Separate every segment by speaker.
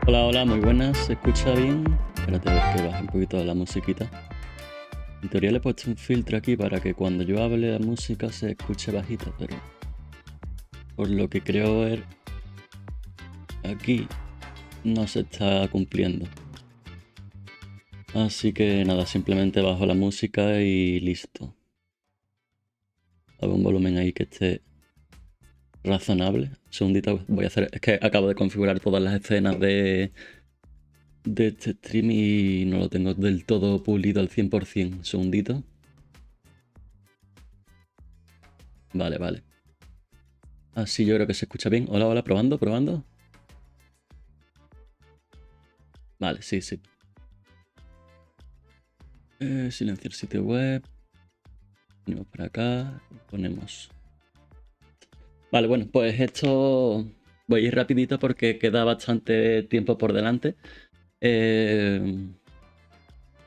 Speaker 1: Hola, hola, muy buenas, ¿se escucha bien? Espérate a ver que baje un poquito la musiquita. En teoría le he puesto un filtro aquí para que cuando yo hable la música se escuche bajita, pero por lo que creo ver aquí no se está cumpliendo. Así que nada, simplemente bajo la música y listo. Hago un volumen ahí que esté razonable. Un segundito voy a hacer... Es que acabo de configurar todas las escenas de este stream y no lo tengo del todo pulido al 100%. Un segundito. Vale, vale. Así yo creo que se escucha bien. Hola, hola, probando, probando. Vale, sí, sí. Silenciar sitio web. Venimos para acá. Ponemos. Vale, bueno, pues esto voy a ir rapidito porque queda bastante tiempo por delante.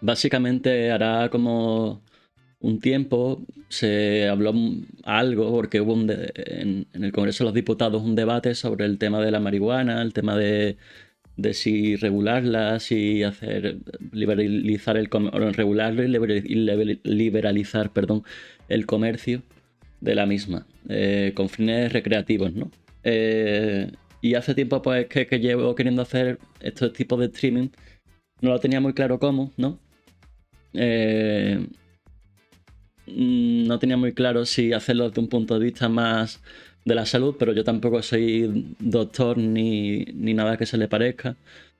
Speaker 1: Básicamente hará como un tiempo se habló algo porque hubo en el Congreso de los Diputados un debate sobre el tema de la marihuana, el tema de si regularla, si hacer liberalizar regularlo y liberalizar, perdón, el comercio de la misma, con fines recreativos, ¿no? Y hace tiempo pues que llevo queriendo hacer estos tipos de streaming, no lo tenía muy claro cómo, ¿no? No tenía muy claro si hacerlo desde un punto de vista más de la salud, pero yo tampoco soy doctor ni nada que se le parezca.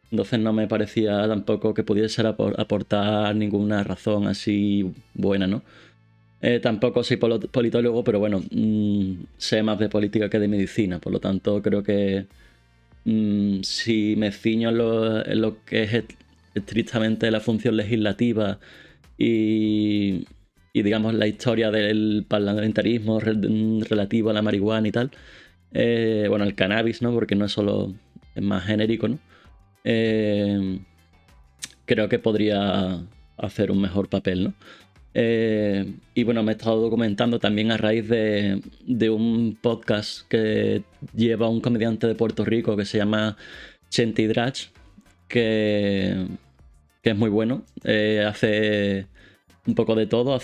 Speaker 1: Entonces no me parecía tampoco que pudiese aportar ninguna razón así buena, ¿no? Tampoco soy politólogo, pero bueno, sé más de política que de medicina, por lo tanto creo que si me ciño en lo que es estrictamente la función legislativa y digamos la historia del parlamentarismo relativo a la marihuana y tal, bueno, el cannabis, ¿no? Porque no es solo, es más genérico, ¿no? Eh, Creo que podría hacer un mejor papel, ¿no? Y bueno, me he estado documentando también a raíz de un podcast que lleva un comediante de Puerto Rico que se llama Chenti Drach, que, que es muy bueno. Hace un poco de todo,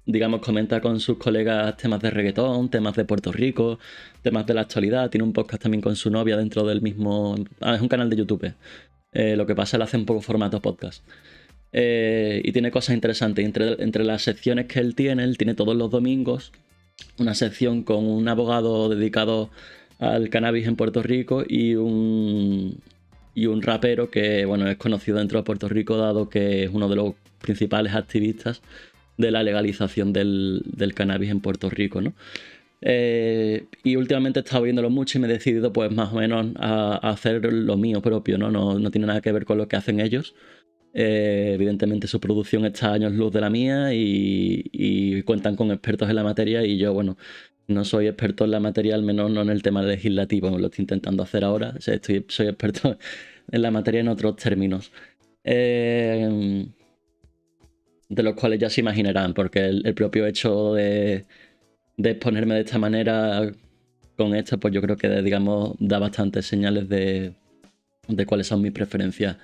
Speaker 1: digamos, comenta con sus colegas temas de reggaetón, temas de Puerto Rico, temas de la actualidad. Tiene un podcast también con su novia dentro del mismo... es un canal de YouTube. Lo que pasa es que hace un poco formato podcast. Y tiene cosas interesantes. Entre las secciones que él tiene todos los domingos una sección con un abogado dedicado al cannabis en Puerto Rico y un rapero que bueno, es conocido dentro de Puerto Rico dado que es uno de los principales activistas de la legalización del cannabis en Puerto Rico, ¿no? Y últimamente he estado viéndolo mucho y me he decidido pues más o menos a hacer lo mío propio, ¿no? No tiene nada que ver con lo que hacen ellos. Evidentemente su producción está a años luz de la mía y cuentan con expertos en la materia y yo, bueno, no soy experto en la materia, al menos no en el tema legislativo, lo estoy intentando hacer ahora, o sea, soy experto en la materia en otros términos. Eh, de los cuales ya se imaginarán, porque el propio hecho de exponerme de esta manera con esto, pues yo creo que, digamos, da bastantes señales de cuáles son mis preferencias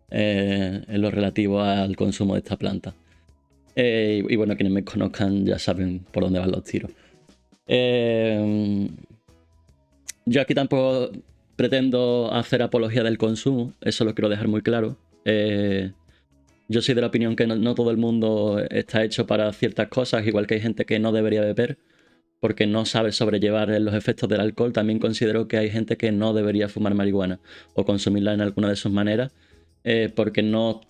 Speaker 1: en lo relativo al consumo de esta planta. Y bueno, quienes me conozcan ya saben por dónde van los tiros. Yo aquí tampoco pretendo hacer apología del consumo, eso lo quiero dejar muy claro. Yo soy de la opinión que no todo el mundo está hecho para ciertas cosas, igual que hay gente que no debería beber porque no sabe sobrellevar los efectos del alcohol. También considero que hay gente que no debería fumar marihuana o consumirla en alguna de sus maneras porque no,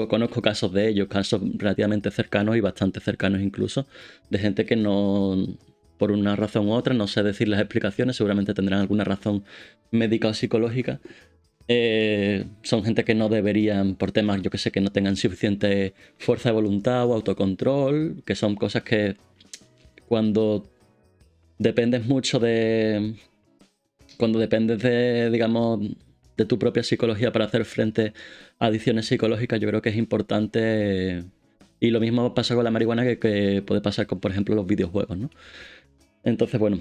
Speaker 1: conozco casos de ellos, casos relativamente cercanos y bastante cercanos incluso, de gente que no, por una razón u otra, no sé decir las explicaciones, seguramente tendrán alguna razón médica o psicológica. Son gente que no deberían, por temas, yo que sé, que no tengan suficiente fuerza de voluntad o autocontrol, que son cosas que cuando dependes mucho de, cuando dependes de, digamos, de tu propia psicología para hacer frente a adicciones psicológicas, yo creo que es importante. Y lo mismo pasa con la marihuana que puede pasar con, por ejemplo, los videojuegos, ¿no? Entonces, bueno,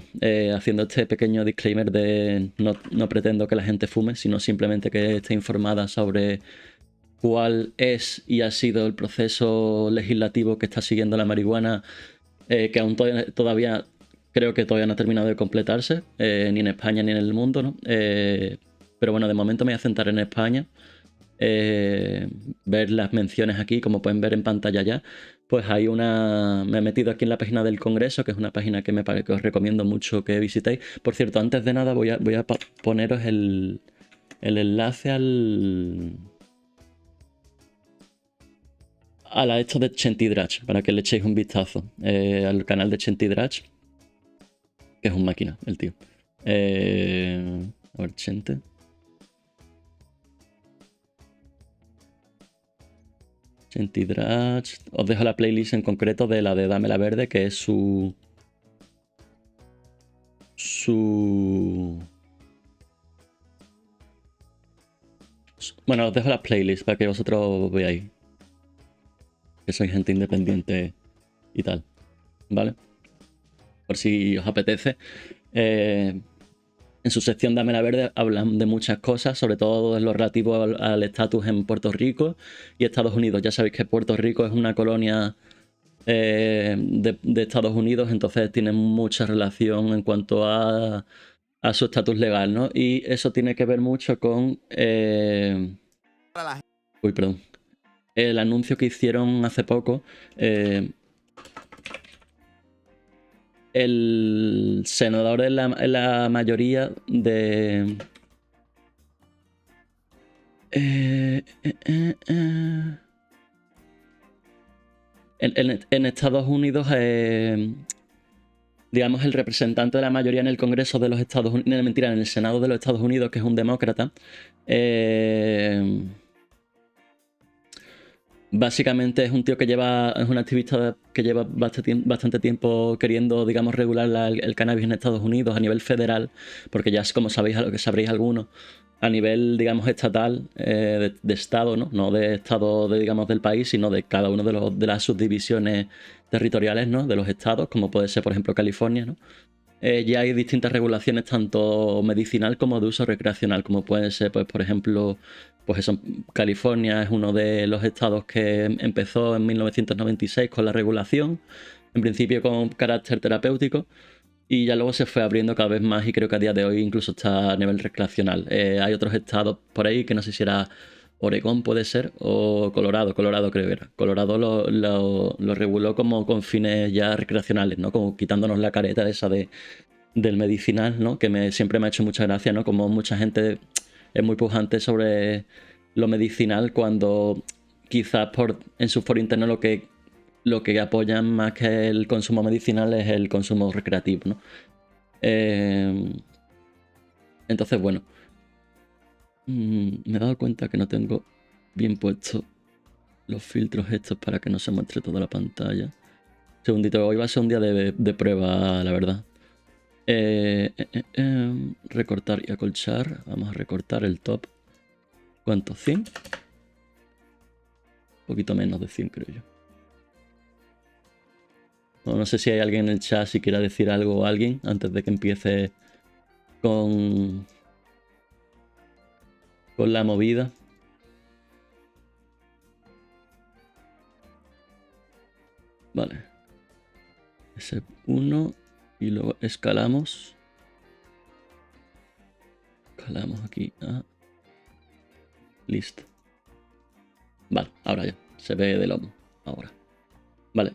Speaker 1: haciendo este pequeño disclaimer de no pretendo que la gente fume, sino simplemente que esté informada sobre cuál es y ha sido el proceso legislativo que está siguiendo la marihuana, que aún todavía creo que todavía no ha terminado de completarse, ni en España ni en el mundo, ¿no? Pero bueno, de momento me voy a centrar en España. Ver las menciones aquí, como pueden ver en pantalla ya, pues hay una... Me he metido aquí en la página del Congreso, que es una página que que os recomiendo mucho que visitéis. Por cierto, antes de nada voy a poneros el enlace a la esto de Chentidrach, para que le echéis un vistazo al canal de Chentidrach, que es un máquina, el tío. A ver, Chente. Chentidrach. Os dejo la playlist en concreto de la de Dame la Verde, que es su... Bueno, os dejo la playlist para que vosotros veáis. Que sois gente independiente y tal. ¿Vale? Por si os apetece. En su sección Dame la Verde hablan de muchas cosas, sobre todo en lo relativo al estatus en Puerto Rico y Estados Unidos. Ya sabéis que Puerto Rico es una colonia de Estados Unidos, entonces tiene mucha relación en cuanto a su estatus legal, ¿no? Y eso tiene que ver mucho con... Uy, perdón. El anuncio que hicieron hace poco... el senador en la mayoría de... En Estados Unidos, digamos, el representante de la mayoría en el Congreso de los Estados Unidos, mentira, en el Senado de los Estados Unidos, que es un demócrata, básicamente es un tío que es un activista que lleva bastante tiempo queriendo, digamos, regular el cannabis en Estados Unidos a nivel federal, porque ya como sabréis algunos, a nivel, digamos, estatal, de estado, ¿no? No de estado, digamos, del país, sino de cada uno de las subdivisiones territoriales, ¿no? De los estados, como puede ser, por ejemplo, California, ¿no? Ya hay distintas regulaciones, tanto medicinal como de uso recreacional, como pueden ser, pues, por ejemplo, pues eso, California es uno de los estados que empezó en 1996 con la regulación, en principio con carácter terapéutico, y ya luego se fue abriendo cada vez más y creo que a día de hoy incluso está a nivel recreacional. Hay otros estados por ahí que no sé si era Oregón puede ser, o Colorado creo que era. Colorado lo reguló como con fines ya recreacionales, ¿no? Como quitándonos la careta esa del medicinal, ¿no? Que siempre me ha hecho mucha gracia, ¿no? Como mucha gente es muy pujante sobre lo medicinal cuando quizás en su foro interno lo que apoyan más que el consumo medicinal es el consumo recreativo, ¿no? Entonces, bueno, me he dado cuenta que no tengo bien puestos los filtros estos para que no se muestre toda la pantalla. Segundito, hoy va a ser un día de prueba, la verdad. Recortar y acolchar. Vamos a recortar el top. ¿Cuánto? ¿100? Un poquito menos de 100, creo yo. No sé si hay alguien en el chat si quiera decir algo o alguien antes de que empiece con la movida. Vale. Ese 1 y luego escalamos. Escalamos aquí. Listo. Vale, ahora ya. Se ve de lomo. Ahora. Vale.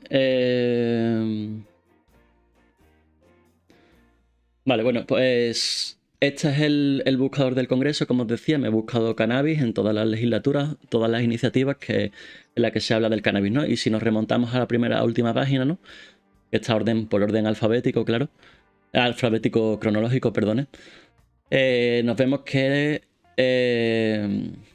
Speaker 1: Vale, bueno, pues este es el buscador del Congreso, como os decía, me he buscado cannabis en todas las legislaturas, todas las iniciativas en las que se habla del cannabis, ¿no? Y si nos remontamos a la última página, ¿no? Esta por orden alfabético, claro. Alfabético cronológico, perdone. Nos vemos que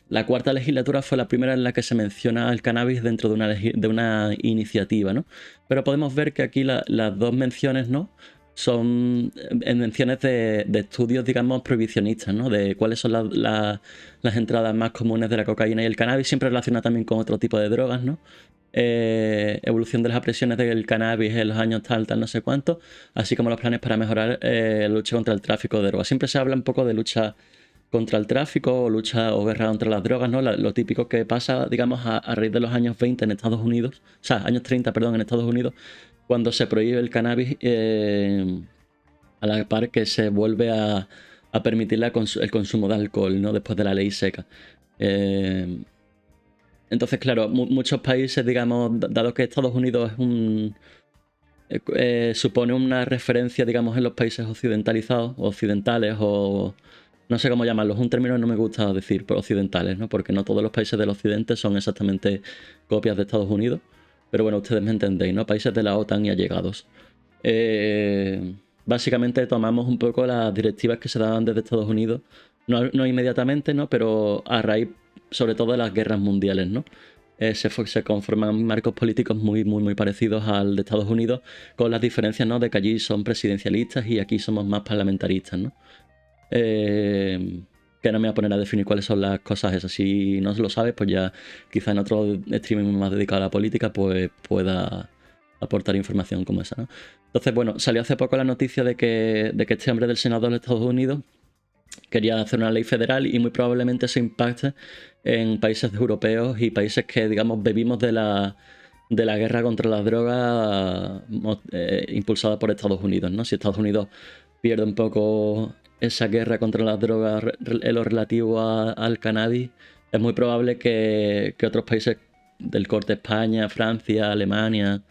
Speaker 1: la cuarta legislatura fue la primera en la que se menciona el cannabis dentro de una iniciativa, ¿no? Pero podemos ver que aquí las dos menciones, ¿no? son menciones de estudios, digamos, prohibicionistas, ¿no? De cuáles son las entradas más comunes de la cocaína y el cannabis, siempre relacionada también con otro tipo de drogas, ¿no? Evolución de las presiones del cannabis en los años tal, no sé cuánto, así como los planes para mejorar la lucha contra el tráfico de drogas. Siempre se habla un poco de lucha contra el tráfico o lucha o guerra contra las drogas, ¿no? Lo típico que pasa, digamos, a raíz de los años 20 en Estados Unidos, o sea, años 30, perdón, en Estados Unidos, cuando se prohíbe el cannabis, a la par que se vuelve a permitir el consumo de alcohol, ¿no? Después de la ley seca. Entonces, claro, muchos países, digamos, dado que Estados Unidos supone una referencia, digamos, en los países occidentales o no sé cómo llamarlos, un término que no me gusta decir, pero occidentales, ¿no? Porque no todos los países del occidente son exactamente copias de Estados Unidos. Pero bueno, ustedes me entendéis, ¿no? Países de la OTAN y allegados. Básicamente tomamos un poco las directivas que se daban desde Estados Unidos, no inmediatamente, ¿no? Pero a raíz, sobre todo, de las guerras mundiales, ¿no? Se conforman marcos políticos muy, muy, muy parecidos al de Estados Unidos, con las diferencias, ¿no? De que allí son presidencialistas y aquí somos más parlamentaristas, ¿no? Que no me voy a poner a definir cuáles son las cosas esas. Si no lo sabes, pues ya quizá en otro streaming más dedicado a la política, pues pueda aportar información como esa, ¿no? Entonces, bueno, salió hace poco la noticia de que este hombre del Senado de los Estados Unidos quería hacer una ley federal y muy probablemente se impacte en países europeos y países que, digamos, bebimos de la guerra contra las drogas impulsada por Estados Unidos, ¿no? Si Estados Unidos pierde un poco esa guerra contra las drogas en lo relativo al cannabis, es muy probable que otros países del corte, España, Francia, Alemania,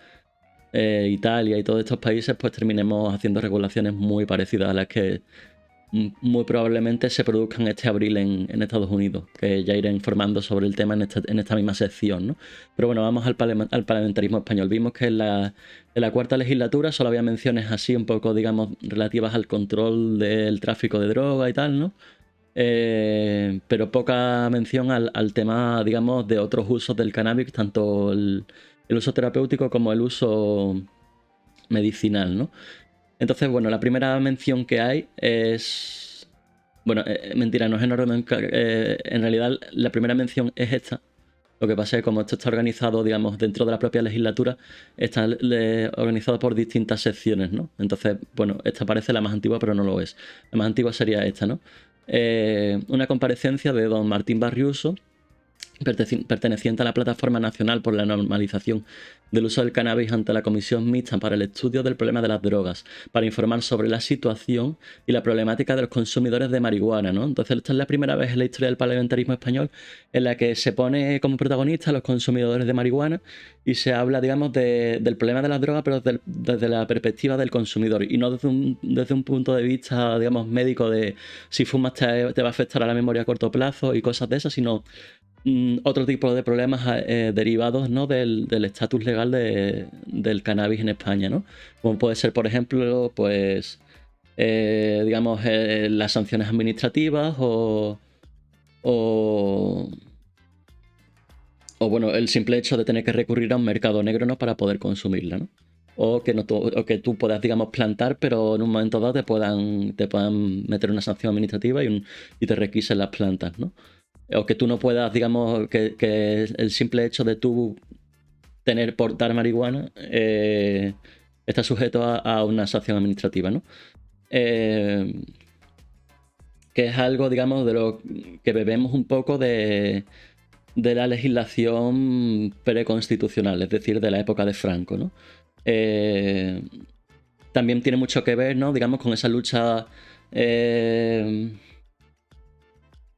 Speaker 1: Italia y todos estos países, pues terminemos haciendo regulaciones muy parecidas a las que muy probablemente se produzcan este abril en Estados Unidos, que ya iré informando sobre el tema en esta misma sección, ¿no? Pero bueno, vamos al parlamentarismo español. Vimos que en la cuarta legislatura solo había menciones así un poco, digamos, relativas al control del tráfico de droga y tal, ¿no? Pero poca mención al tema, digamos, de otros usos del cannabis, tanto el uso terapéutico como el uso medicinal, ¿no? Entonces, bueno, la primera mención que hay es... Bueno, mentira, no es en orden... en realidad, la primera mención es esta. Lo que pasa es que como esto está organizado, digamos, dentro de la propia legislatura, está organizado por distintas secciones, ¿no? Entonces, bueno, esta parece la más antigua, pero no lo es. La más antigua sería esta, ¿no? Una comparecencia de don Martín Barriuso, perteneciente a la Plataforma Nacional por la Normalización del Uso del Cannabis ante la Comisión Mixta para el Estudio del Problema de las Drogas, para informar sobre la situación y la problemática de los consumidores de marihuana, ¿no? Entonces esta es la primera vez en la historia del parlamentarismo español en la que se pone como protagonista a los consumidores de marihuana y se habla, digamos, del problema de las drogas, pero desde la perspectiva del consumidor y no desde un punto de vista, digamos, médico de si fumas te va a afectar a la memoria a corto plazo y cosas de esas, sino otro tipo de problemas derivados, ¿no? del estatus legal del cannabis en España, ¿no? Como puede ser, por ejemplo, pues, digamos, las sanciones administrativas o bueno, el simple hecho de tener que recurrir a un mercado negro, ¿no? Para poder consumirla, ¿no? O que tú puedas, digamos, plantar, pero en un momento dado te puedan meter una sanción administrativa y te requisen las plantas, ¿no? O que tú no puedas, digamos, que el simple hecho de tú portar marihuana está sujeto a una sanción administrativa, ¿no? Que es algo, digamos, de lo que bebemos un poco de la legislación preconstitucional, es decir, de la época de Franco, ¿no? También tiene mucho que ver, ¿no? Digamos, con esa lucha...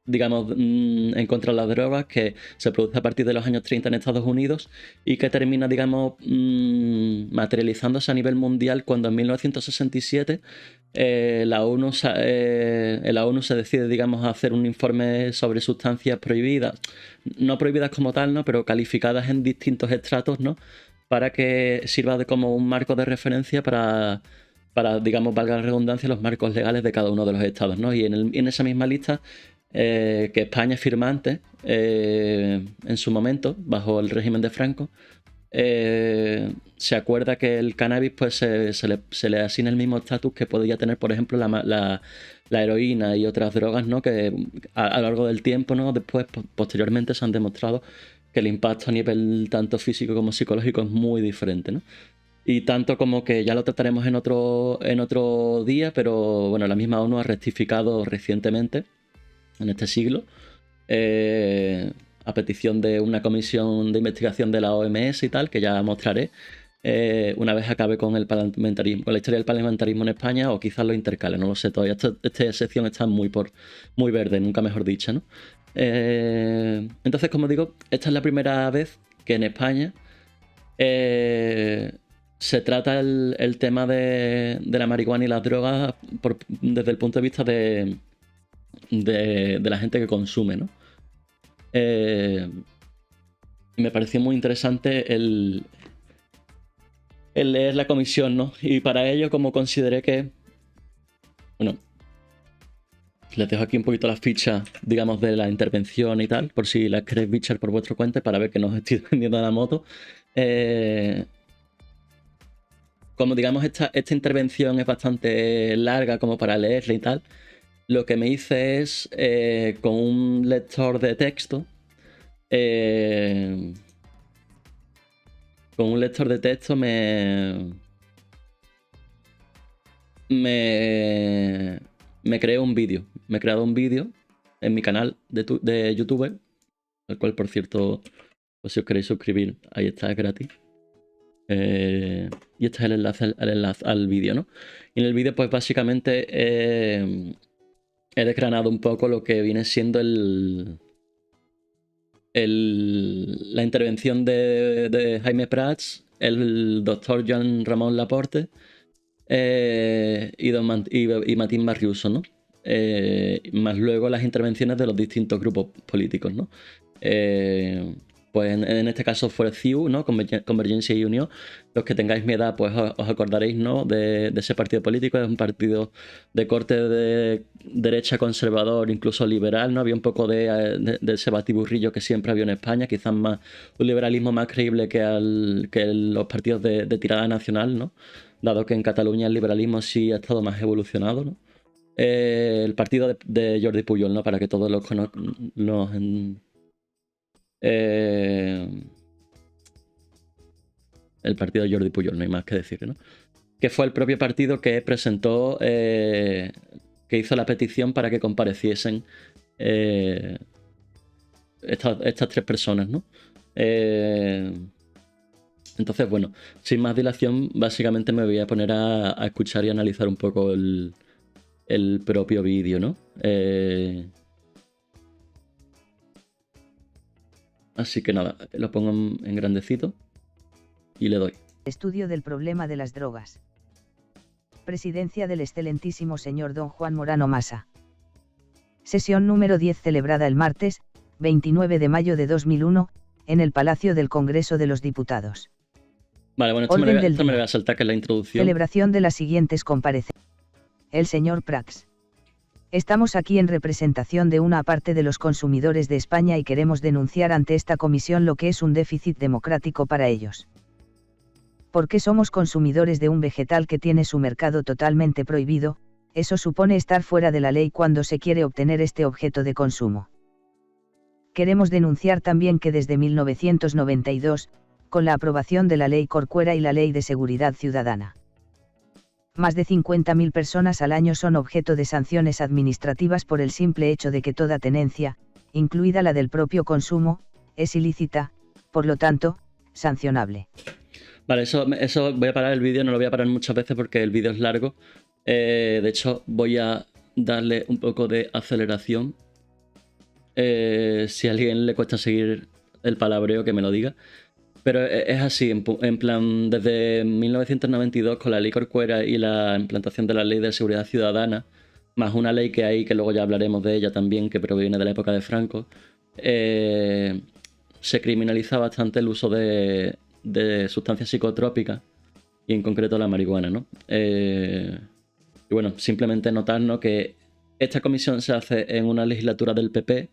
Speaker 1: digamos, en contra de las drogas que se produce a partir de los años 30 en Estados Unidos y que termina, digamos, materializándose a nivel mundial cuando en 1967 la ONU se decide, digamos, a hacer un informe sobre sustancias prohibidas, no prohibidas como tal, ¿no? Pero calificadas en distintos estratos, ¿no? Para que sirva como un marco de referencia para, digamos, valga la redundancia, los marcos legales de cada uno de los estados, ¿no? Y en esa misma lista que España es firmante en su momento, bajo el régimen de Franco, se acuerda que el cannabis pues se le asigna el mismo estatus que podría tener, por ejemplo, la heroína y otras drogas, ¿no? Que a lo largo del tiempo, ¿no? Después, posteriormente, se han demostrado que el impacto a nivel tanto físico como psicológico es muy diferente, ¿no? Y tanto como que ya lo trataremos en otro día, pero bueno, la misma ONU ha rectificado recientemente, en este siglo, a petición de una comisión de investigación de la OMS y tal, que ya mostraré, una vez acabe con el parlamentarismo, con la historia del parlamentarismo en España, o quizás lo intercale, no lo sé todavía. Esta sección está muy verde, nunca mejor dicho, ¿no? Entonces, como digo, esta es la primera vez que en España se trata el tema de la marihuana y las drogas desde el punto de vista de la gente que consume, ¿no? Me pareció muy interesante el leer la comisión, ¿no? Y para ello, como consideré que... Bueno, les dejo aquí un poquito las fichas, digamos, de la intervención y tal, por si las queréis bichar por vuestro cuenta, para ver que no os estoy vendiendo a la moto. Como digamos, esta intervención es bastante larga como para leerla y tal, lo que me hice es, con un lector de texto, me creé un vídeo. Me he creado un vídeo en mi canal de YouTube, al cual, por cierto, pues si os queréis suscribir, ahí está, es gratis. Y este es el enlace al vídeo, ¿no? Y en el vídeo, pues básicamente he desgranado un poco lo que viene siendo la intervención de Jaime Prats, el doctor Joan Ramón Laporte y Matín Barriuso, ¿no? Más luego las intervenciones de los distintos grupos políticos, ¿no? Pues en este caso fue CiU, ¿no? Convergencia y Unión. Los que tengáis mi edad, pues os acordaréis, ¿no? De ese partido político. Es un partido de corte de derecha conservador, incluso liberal, ¿no? Había un poco de ese batiburrillo que siempre había en España, quizás más un liberalismo más creíble que los partidos de tirada nacional, ¿no? Dado que en Cataluña el liberalismo sí ha estado más evolucionado, ¿no? El partido de Jordi Pujol, ¿no? Para que todos los el partido de Jordi Pujol, no hay más que decir, ¿no? Que fue el propio partido que presentó, que hizo la petición para que compareciesen estas tres personas, ¿no? Entonces, bueno, sin más dilación, básicamente me voy a poner a escuchar y analizar un poco el propio vídeo, ¿no? Así que nada, lo pongo en grandecito y le doy.
Speaker 2: Estudio del problema de las drogas. Presidencia del excelentísimo señor don Juan Morano Masa. Sesión número 10 celebrada el martes, 29 de mayo de 2001, en el Palacio del Congreso de los Diputados.
Speaker 1: Vale, bueno, esto me lo voy a saltar, que es la introducción.
Speaker 2: Celebración de las siguientes comparecencias. El señor Prats. Estamos aquí en representación de una parte de los consumidores de España y queremos denunciar ante esta comisión lo que es un déficit democrático para ellos. Porque somos consumidores de un vegetal que tiene su mercado totalmente prohibido, eso supone estar fuera de la ley cuando se quiere obtener este objeto de consumo. Queremos denunciar también que desde 1992, con la aprobación de la Ley Corcuera y la Ley de Seguridad Ciudadana, más de 50.000 personas al año son objeto de sanciones administrativas por el simple hecho de que toda tenencia, incluida la del propio consumo, es ilícita, por lo tanto, sancionable.
Speaker 1: Vale, eso voy a parar el vídeo, no lo voy a parar muchas veces porque el vídeo es largo. De hecho, voy a darle un poco de aceleración. Si a alguien le cuesta seguir el palabreo, que me lo diga. Pero es así, en plan, desde 1992, con la Ley Corcuera y la implantación de la Ley de Seguridad Ciudadana, más una ley que hay, que luego ya hablaremos de ella también, que proviene de la época de Franco, se criminaliza bastante el uso de sustancias psicotrópicas, y en concreto la marihuana, ¿no? Y bueno, simplemente notar, ¿no?, que esta comisión se hace en una legislatura del PP,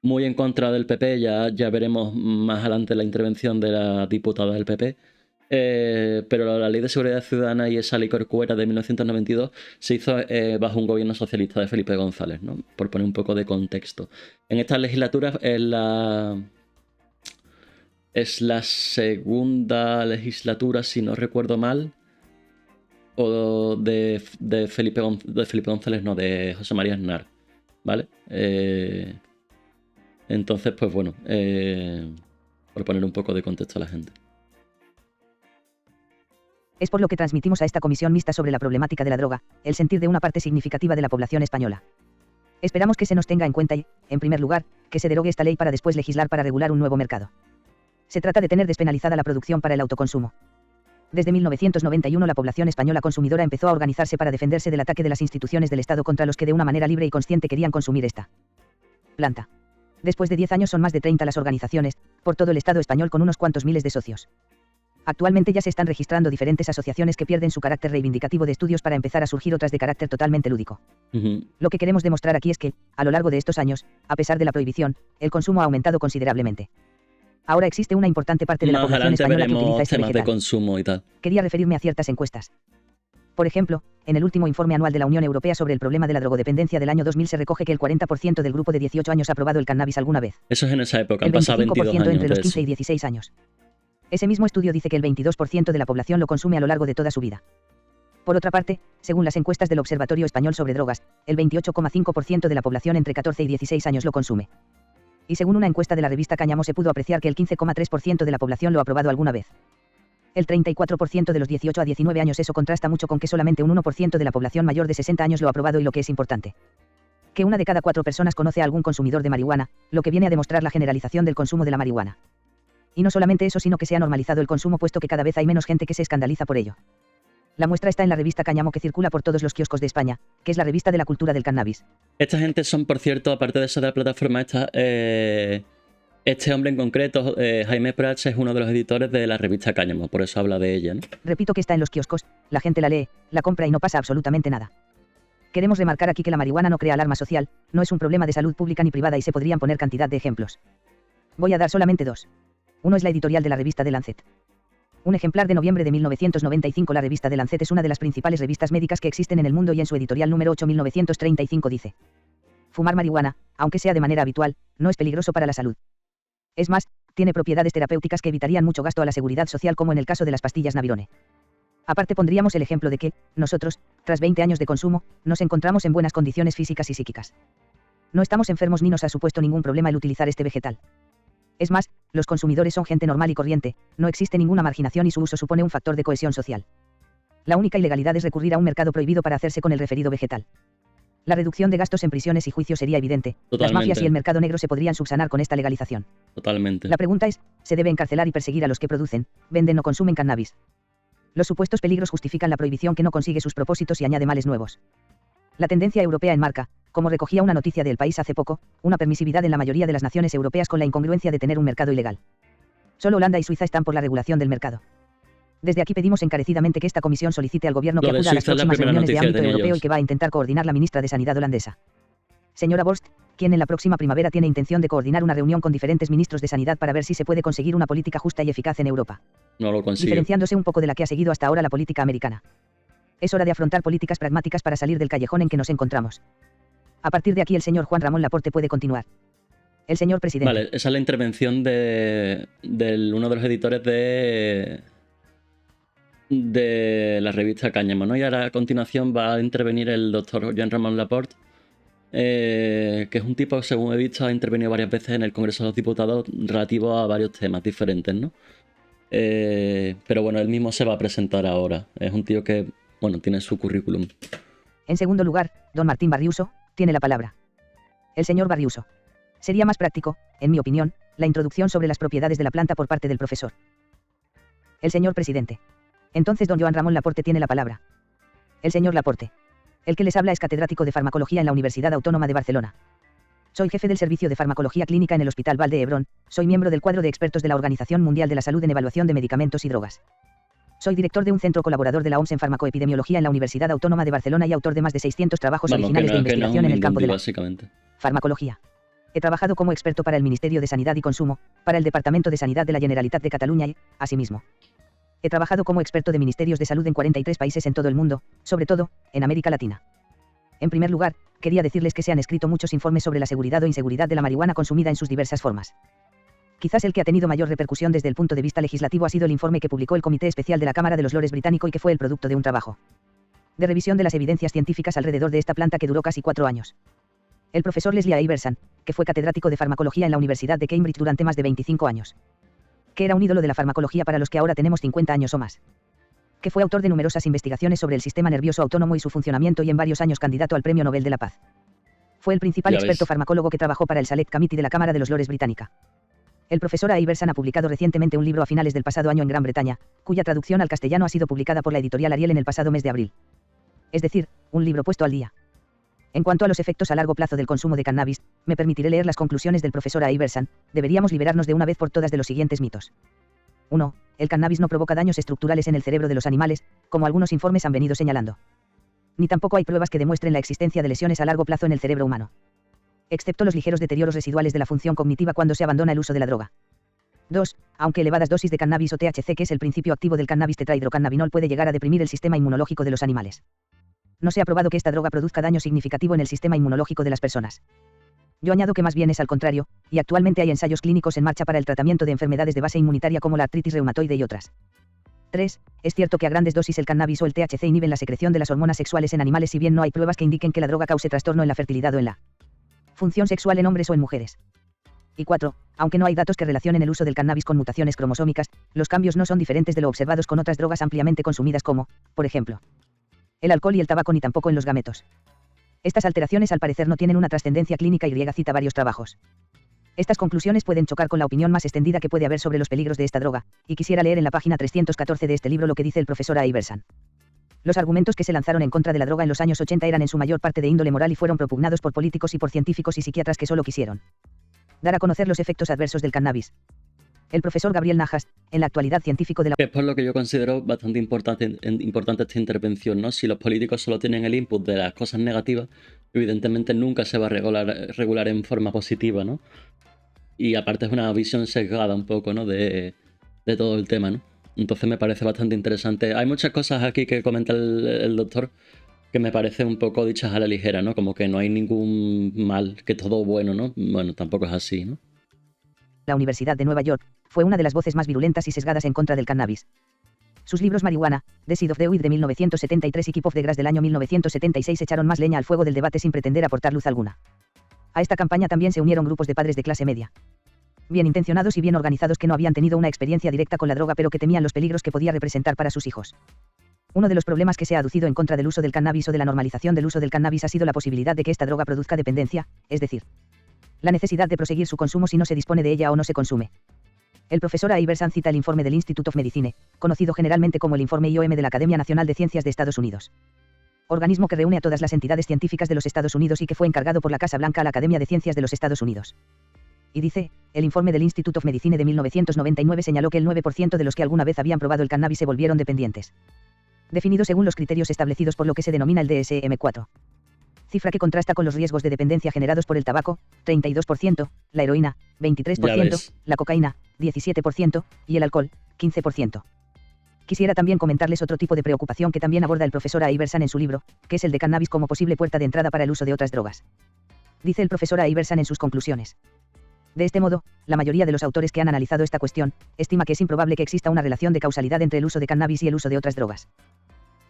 Speaker 1: muy en contra del PP, ya veremos más adelante la intervención de la diputada del PP. Pero la Ley de Seguridad Ciudadana y esa ley corcuera de 1992 se hizo bajo un gobierno socialista de Felipe González, ¿no? Por poner un poco de contexto. En esta legislatura es la segunda legislatura, si no recuerdo mal, o de Felipe González, no, de José María Aznar, ¿vale? Entonces, pues bueno, por poner un poco de contexto a la gente.
Speaker 2: Es por lo que transmitimos a esta comisión mixta sobre la problemática de la droga, el sentir de una parte significativa de la población española. Esperamos que se nos tenga en cuenta y, en primer lugar, que se derogue esta ley para después legislar para regular un nuevo mercado. Se trata de tener despenalizada la producción para el autoconsumo. Desde 1991 la población española consumidora empezó a organizarse para defenderse del ataque de las instituciones del Estado contra los que de una manera libre y consciente querían consumir esta planta. Después de 10 años son más de 30 las organizaciones, por todo el Estado español con unos cuantos miles de socios. Actualmente ya se están registrando diferentes asociaciones que pierden su carácter reivindicativo de estudios para empezar a surgir otras de carácter totalmente lúdico. Lo que queremos demostrar aquí es que, a lo largo de estos años, a pesar de la prohibición, el consumo ha aumentado considerablemente. Ahora existe una importante parte de la población española que utiliza este vegetal.
Speaker 1: De consumo y tal.
Speaker 2: Quería referirme a ciertas encuestas. Por ejemplo, en el último informe anual de la Unión Europea sobre el problema de la drogodependencia del año 2000 se recoge que el 40% del grupo de 18 años ha probado el cannabis alguna vez.
Speaker 1: Eso es en esa época, han
Speaker 2: el 25%
Speaker 1: pasado 22 años
Speaker 2: entre los 15 y 16 años. Ese mismo estudio dice que el 22% de la población lo consume a lo largo de toda su vida. Por otra parte, según las encuestas del Observatorio Español sobre Drogas, el 28,5% de la población entre 14 y 16 años lo consume. Y según una encuesta de la revista Cáñamo se pudo apreciar que el 15,3% de la población lo ha probado alguna vez. El 34% de los 18 a 19 años, eso contrasta mucho con que solamente un 1% de la población mayor de 60 años lo ha probado y lo que es importante, que una de cada 4 personas conoce a algún consumidor de marihuana, lo que viene a demostrar la generalización del consumo de la marihuana. Y no solamente eso, sino que se ha normalizado el consumo puesto que cada vez hay menos gente que se escandaliza por ello. La muestra está en la revista Cáñamo que circula por todos los kioscos de España, que es la revista de la cultura del cannabis.
Speaker 1: Esta gente son, por cierto, aparte de eso de la plataforma esta, este hombre en concreto, Jaime Prats, es uno de los editores de la revista Cáñamo, por eso habla de ella, ¿no?
Speaker 2: Repito que está en los kioscos, la gente la lee, la compra y no pasa absolutamente nada. Queremos remarcar aquí que la marihuana no crea alarma social, no es un problema de salud pública ni privada y se podrían poner cantidad de ejemplos. Voy a dar solamente 2. Uno es la editorial de la revista The Lancet. Un ejemplar de noviembre de 1995. La revista The Lancet es una de las principales revistas médicas que existen en el mundo y en su editorial número 8/1935 dice: fumar marihuana, aunque sea de manera habitual, no es peligroso para la salud. Es más, tiene propiedades terapéuticas que evitarían mucho gasto a la seguridad social como en el caso de las pastillas Navirone. Aparte pondríamos el ejemplo de que, nosotros, tras 20 años de consumo, nos encontramos en buenas condiciones físicas y psíquicas. No estamos enfermos ni nos ha supuesto ningún problema el utilizar este vegetal. Es más, los consumidores son gente normal y corriente, no existe ninguna marginación y su uso supone un factor de cohesión social. La única ilegalidad es recurrir a un mercado prohibido para hacerse con el referido vegetal. La reducción de gastos en prisiones y juicios sería evidente.
Speaker 1: Totalmente.
Speaker 2: Las mafias y el mercado negro se podrían subsanar con esta legalización.
Speaker 1: Totalmente.
Speaker 2: La pregunta es, ¿se debe encarcelar y perseguir a los que producen, venden o consumen cannabis? Los supuestos peligros justifican la prohibición que no consigue sus propósitos y añade males nuevos. La tendencia europea enmarca, como recogía una noticia del País hace poco, una permisividad en la mayoría de las naciones europeas con la incongruencia de tener un mercado ilegal. Solo Holanda y Suiza están por la regulación del mercado. Desde aquí pedimos encarecidamente que esta comisión solicite al gobierno que acuda a las próximas reuniones de ámbito europeo y que va a intentar coordinar la ministra de Sanidad holandesa, señora Borst, quien en la próxima primavera tiene intención de coordinar una reunión con diferentes ministros de Sanidad para ver si se puede conseguir una política justa y eficaz en Europa.
Speaker 1: No lo consigue.
Speaker 2: Diferenciándose un poco de la que ha seguido hasta ahora la política americana. Es hora de afrontar políticas pragmáticas para salir del callejón en que nos encontramos. A partir de aquí el señor Juan Ramón Laporte puede continuar. El señor presidente.
Speaker 1: Vale, esa es la intervención de uno de los editores de la revista Cáñamo, ¿no? Y ahora a continuación va a intervenir el doctor Joan Ramon Laporte, que es un tipo que, según he visto, ha intervenido varias veces en el Congreso de los Diputados relativo a varios temas diferentes, ¿no? Pero bueno, él mismo se va a presentar ahora. Es un tío que, bueno, tiene su currículum.
Speaker 2: En segundo lugar, don Martín Barriuso tiene la palabra. El señor Barriuso. Sería más práctico, en mi opinión, la introducción sobre las propiedades de la planta por parte del profesor. El señor presidente. Entonces don Joan Ramón Laporte tiene la palabra. El señor Laporte. El que les habla es catedrático de farmacología en la Universidad Autónoma de Barcelona. Soy jefe del servicio de farmacología clínica en el Hospital Vall d'Hebron, soy miembro del cuadro de expertos de la Organización Mundial de la Salud en evaluación de medicamentos y drogas. Soy director de un centro colaborador de la OMS en farmacoepidemiología en la Universidad Autónoma de Barcelona y autor de más de 600 trabajos originales de investigación en el campo de la
Speaker 1: básicamente.
Speaker 2: farmacología. He trabajado como experto para el Ministerio de Sanidad y Consumo, para el Departamento de Sanidad de la Generalitat de Cataluña y, asimismo, he trabajado como experto de ministerios de salud en 43 países en todo el mundo, sobre todo, en América Latina. En primer lugar, quería decirles que se han escrito muchos informes sobre la seguridad o inseguridad de la marihuana consumida en sus diversas formas. Quizás el que ha tenido mayor repercusión desde el punto de vista legislativo ha sido el informe que publicó el Comité Especial de la Cámara de los Lores británico y que fue el producto de un trabajo de revisión de las evidencias científicas alrededor de esta planta que duró casi 4 años. El profesor Leslie A. Iverson, que fue catedrático de farmacología en la Universidad de Cambridge durante más de 25 años. Que era un ídolo de la farmacología para los que ahora tenemos 50 años o más. Que fue autor de numerosas investigaciones sobre el sistema nervioso autónomo y su funcionamiento y en varios años candidato al Premio Nobel de la Paz. Fue el principal experto farmacólogo que trabajó para el Select Committee de la Cámara de los Lores británica. El profesor A. Iverson ha publicado recientemente un libro a finales del pasado año en Gran Bretaña, cuya traducción al castellano ha sido publicada por la editorial Ariel en el pasado mes de abril. Es decir, un libro puesto al día. En cuanto a los efectos a largo plazo del consumo de cannabis, me permitiré leer las conclusiones del profesor A. Iverson. Deberíamos liberarnos de una vez por todas de los siguientes mitos. 1. El cannabis no provoca daños estructurales en el cerebro de los animales, como algunos informes han venido señalando. Ni tampoco hay pruebas que demuestren la existencia de lesiones a largo plazo en el cerebro humano. Excepto los ligeros deterioros residuales de la función cognitiva cuando se abandona el uso de la droga. 2. Aunque elevadas dosis de cannabis o THC, que es el principio activo del cannabis tetrahidrocannabinol, puede llegar a deprimir el sistema inmunológico de los animales. No se ha probado que esta droga produzca daño significativo en el sistema inmunológico de las personas. Yo añado que más bien es al contrario, y actualmente hay ensayos clínicos en marcha para el tratamiento de enfermedades de base inmunitaria como la artritis reumatoide y otras. 3. Es cierto que a grandes dosis el cannabis o el THC inhiben la secreción de las hormonas sexuales en animales, si bien no hay pruebas que indiquen que la droga cause trastorno en la fertilidad o en la función sexual en hombres o en mujeres. Y 4. Aunque no hay datos que relacionen el uso del cannabis con mutaciones cromosómicas, los cambios no son diferentes de lo observados con otras drogas ampliamente consumidas como, por ejemplo, el alcohol y el tabaco, ni tampoco en los gametos. Estas alteraciones al parecer no tienen una trascendencia clínica y cita varios trabajos. Estas conclusiones pueden chocar con la opinión más extendida que puede haber sobre los peligros de esta droga, y quisiera leer en la página 314 de este libro lo que dice el profesor A. Iverson. Los argumentos que se lanzaron en contra de la droga en los años 80 eran en su mayor parte de índole moral y fueron propugnados por políticos y por científicos y psiquiatras que solo quisieron dar a conocer los efectos adversos del cannabis. El profesor Gabriel Najas, en la actualidad científico de la...
Speaker 1: Es por lo que yo considero bastante importante esta intervención, ¿no? Si los políticos solo tienen el input de las cosas negativas, evidentemente nunca se va a regular en forma positiva, ¿no? Y aparte es una visión sesgada un poco, ¿no? De todo el tema, ¿no? Entonces me parece bastante interesante. Hay muchas cosas aquí que comenta el doctor que me parecen un poco dichas a la ligera, ¿no? Como que no hay ningún mal, que todo bueno, ¿no? Bueno, tampoco es así, ¿no?
Speaker 2: La Universidad de Nueva York fue una de las voces más virulentas y sesgadas en contra del cannabis. Sus libros Marihuana, The Seed of the Weed de 1973 y Keep Off the Grass del año 1976 echaron más leña al fuego del debate sin pretender aportar luz alguna. A esta campaña también se unieron grupos de padres de clase media, bien intencionados y bien organizados, que no habían tenido una experiencia directa con la droga pero que temían los peligros que podía representar para sus hijos. Uno de los problemas que se ha aducido en contra del uso del cannabis o de la normalización del uso del cannabis ha sido la posibilidad de que esta droga produzca dependencia, es decir, la necesidad de proseguir su consumo si no se dispone de ella o no se consume. El profesor A. Iverson cita el informe del Institute of Medicine, conocido generalmente como el informe IOM de la Academia Nacional de Ciencias de Estados Unidos. Organismo que reúne a todas las entidades científicas de los Estados Unidos y que fue encargado por la Casa Blanca a la Academia de Ciencias de los Estados Unidos. Y dice, el informe del Institute of Medicine de 1999 señaló que el 9% de los que alguna vez habían probado el cannabis se volvieron dependientes. Definido según los criterios establecidos por lo que se denomina el DSM-4. Cifra que contrasta con los riesgos de dependencia generados por el tabaco, 32%, la heroína, 23%, la cocaína, 17%, y el alcohol, 15%. Quisiera también comentarles otro tipo de preocupación que también aborda el profesor A. Iverson en su libro, que es el de cannabis como posible puerta de entrada para el uso de otras drogas. Dice el profesor A. Iverson en sus conclusiones. De este modo, la mayoría de los autores que han analizado esta cuestión, estima que es improbable que exista una relación de causalidad entre el uso de cannabis y el uso de otras drogas.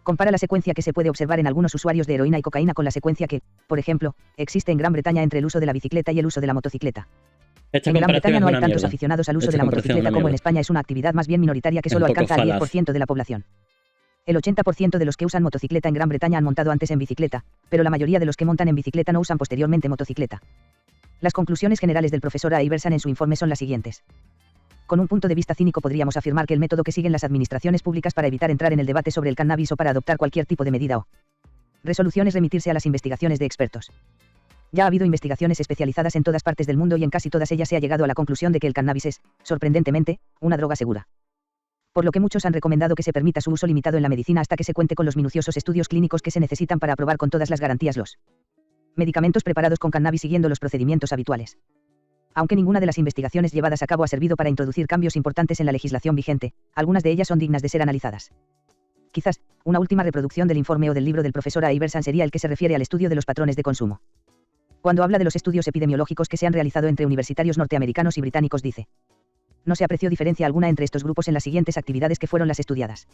Speaker 2: Compara la secuencia que se puede observar en algunos usuarios de heroína y cocaína con la secuencia que, por ejemplo, existe en Gran Bretaña entre el uso de la bicicleta y el uso de la motocicleta. En Gran Bretaña no hay tantos aficionados al uso de la motocicleta como en España. Es una actividad más bien minoritaria que solo alcanza al 10% de la población. El 80% de los que usan motocicleta en Gran Bretaña han montado antes en bicicleta, pero la mayoría de los que montan en bicicleta no usan posteriormente motocicleta. Las conclusiones generales del profesor A. Iverson en su informe son las siguientes. Con un punto de vista cínico podríamos afirmar que el método que siguen las administraciones públicas para evitar entrar en el debate sobre el cannabis o para adoptar cualquier tipo de medida o resolución es remitirse a las investigaciones de expertos. Ya ha habido investigaciones especializadas en todas partes del mundo y en casi todas ellas se ha llegado a la conclusión de que el cannabis es, sorprendentemente, una droga segura. Por lo que muchos han recomendado que se permita su uso limitado en la medicina hasta que se cuente con los minuciosos estudios clínicos que se necesitan para aprobar con todas las garantías los medicamentos preparados con cannabis siguiendo los procedimientos habituales. Aunque ninguna de las investigaciones llevadas a cabo ha servido para introducir cambios importantes en la legislación vigente, algunas de ellas son dignas de ser analizadas. Quizás, una última reproducción del informe o del libro del profesor Iverson sería el que se refiere al estudio de los patrones de consumo. Cuando habla de los estudios epidemiológicos que se han realizado entre universitarios norteamericanos y británicos dice: no se apreció diferencia alguna entre estos grupos en las siguientes actividades que fueron las estudiadas.